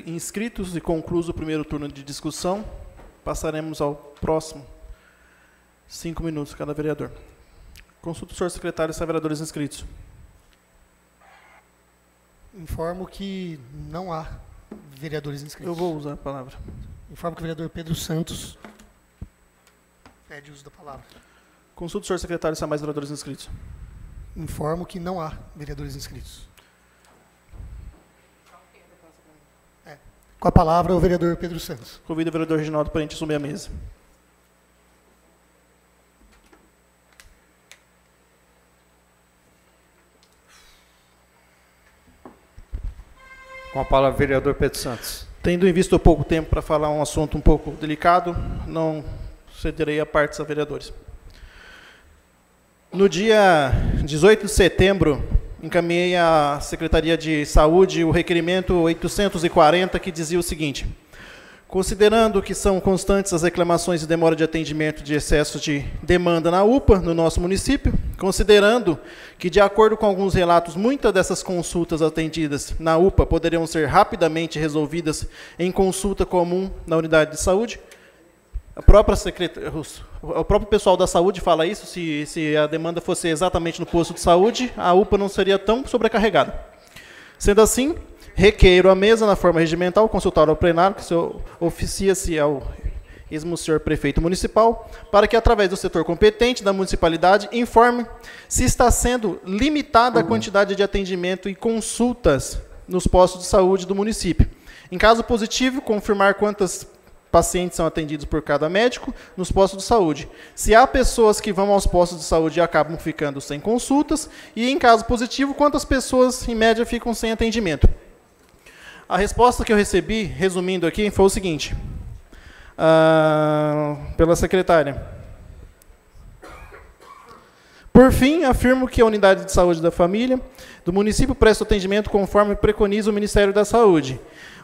inscritos e concluído o primeiro turno de discussão, passaremos ao próximo. 5 minutos cada vereador. Consulta o senhor secretário se há vereadores inscritos. Informo que não há vereadores inscritos. Eu vou usar a palavra. Informo que o vereador Pedro Santos pede uso da palavra. Consulta o senhor secretário se há mais vereadores inscritos. Informo que não há vereadores inscritos. Com a palavra, o vereador Pedro Santos. Convido o vereador Reginaldo Parente a assumir a mesa. Com a palavra, vereador Pedro Santos. Tendo em vista o pouco tempo para falar um assunto um pouco delicado, não cederei a partes a vereadores. No dia 18 de setembro, encaminhei à Secretaria de Saúde o requerimento 840, que dizia o seguinte: considerando que são constantes as reclamações de demora de atendimento de excesso de demanda na UPA, no nosso município, considerando que, de acordo com alguns relatos, muitas dessas consultas atendidas na UPA poderiam ser rapidamente resolvidas em consulta comum na unidade de saúde, o próprio pessoal da saúde fala isso, se a demanda fosse exatamente no posto de saúde, a UPA não seria tão sobrecarregada. Sendo assim, requeiro à mesa, na forma regimental, consultar ao plenário, que oficia-se ao mesmo senhor prefeito municipal, para que, através do setor competente da municipalidade, informe se está sendo limitada a quantidade de atendimento e consultas nos postos de saúde do município. Em caso positivo, confirmar quantas pacientes são atendidos por cada médico nos postos de saúde. Se há pessoas que vão aos postos de saúde e acabam ficando sem consultas, e, em caso positivo, quantas pessoas, em média, ficam sem atendimento. A resposta que eu recebi, resumindo aqui, foi o seguinte, pela secretária. Por fim, afirmo que a unidade de saúde da família do município presta atendimento conforme preconiza o Ministério da Saúde.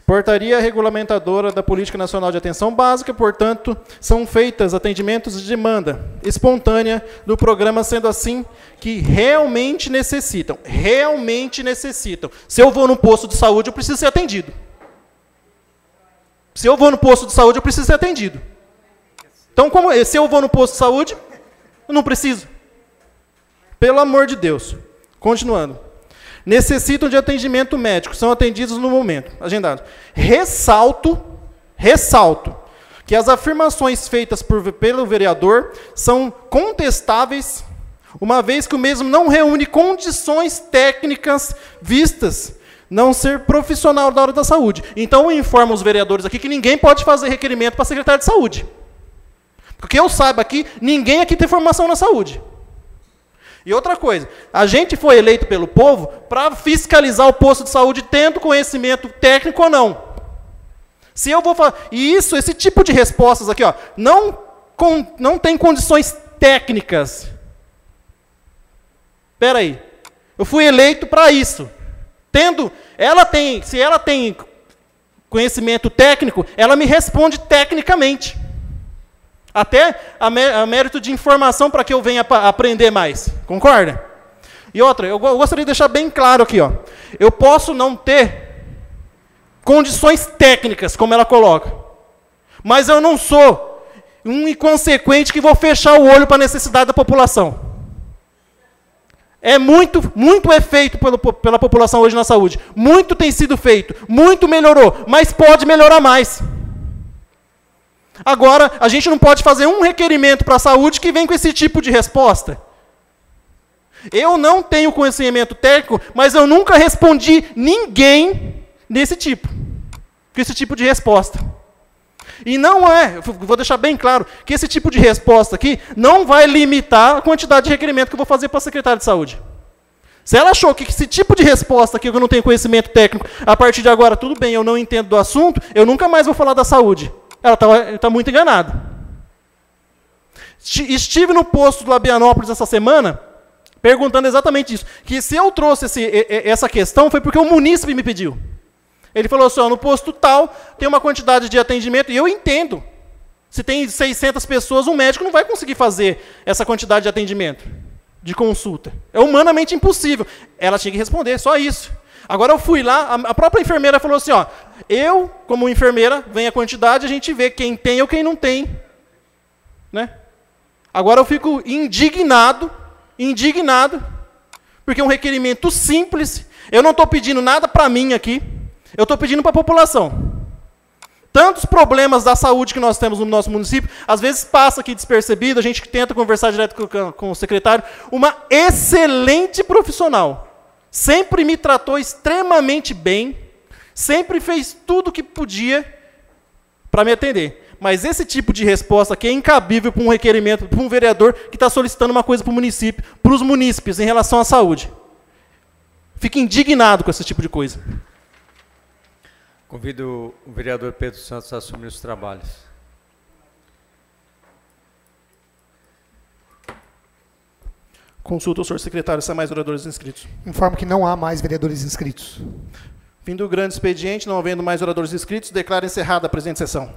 Portaria regulamentadora da Política Nacional de Atenção Básica, portanto, são feitos atendimentos de demanda espontânea do programa, sendo assim que realmente necessitam. Realmente necessitam. Se eu vou no posto de saúde, eu preciso ser atendido. Se eu vou no posto de saúde, eu preciso ser atendido. Então, se eu vou no posto de saúde, eu não preciso. Pelo amor de Deus. Continuando. Necessitam de atendimento médico, são atendidos no momento, agendado. Ressalto que as afirmações feitas pelo vereador são contestáveis, uma vez que o mesmo não reúne condições técnicas vistas não ser profissional da área da saúde. Então, eu informo os vereadores aqui que ninguém pode fazer requerimento para a secretária de saúde. Porque eu saiba aqui, ninguém aqui tem formação na saúde. E outra coisa, a gente foi eleito pelo povo para fiscalizar o posto de saúde tendo conhecimento técnico ou não. Se eu vou falar, e esse tipo de respostas aqui, ó, não tem condições técnicas. Espera aí, eu fui eleito para isso. Se ela tem conhecimento técnico, ela me responde tecnicamente. Até a mérito de informação para que eu venha aprender mais. Concorda? E outra, eu gostaria de deixar bem claro aqui, ó. Eu posso não ter condições técnicas, como ela coloca, mas eu não sou um inconsequente que vou fechar o olho para a necessidade da população. Muito é feito pela população hoje na saúde. Muito tem sido feito, muito melhorou, mas pode melhorar mais. Agora, a gente não pode fazer um requerimento para a saúde que vem com esse tipo de resposta. Eu não tenho conhecimento técnico, mas eu nunca respondi ninguém desse tipo, com esse tipo de resposta. E não vou deixar bem claro, que esse tipo de resposta aqui não vai limitar a quantidade de requerimento que eu vou fazer para a secretária de saúde. Se ela achou que esse tipo de resposta aqui, que eu não tenho conhecimento técnico, a partir de agora, tudo bem, eu não entendo do assunto, eu nunca mais vou falar da saúde. Ela está muito enganada. Estive no posto do Labianópolis essa semana, perguntando exatamente isso. Que se eu trouxe essa questão, foi porque o munícipe me pediu. Ele falou assim, ó, no posto tal, tem uma quantidade de atendimento, e eu entendo. Se tem 600 pessoas, um médico não vai conseguir fazer essa quantidade de atendimento, de consulta. É humanamente impossível. Ela tinha que responder, só isso. Agora eu fui lá, a própria enfermeira falou assim, ó, eu, como enfermeira, vem a quantidade, a gente vê quem tem ou quem não tem. Né? Agora eu fico indignado, porque é um requerimento simples, eu não estou pedindo nada para mim aqui, eu estou pedindo para a população. Tantos problemas da saúde que nós temos no nosso município, às vezes passa aqui despercebido, a gente tenta conversar direto com o secretário, uma excelente profissional. Sempre me tratou extremamente bem, sempre fez tudo o que podia para me atender. Mas esse tipo de resposta aqui é incabível para um requerimento, para um vereador que está solicitando uma coisa para o município, para os munícipes em relação à saúde. Fico indignado com esse tipo de coisa. Convido o vereador Pedro Santos a assumir os trabalhos. Consulta o senhor secretário se há mais vereadores inscritos. Informo que não há mais vereadores inscritos. Fim do grande expediente, não havendo mais vereadores inscritos, declaro encerrada a presente sessão.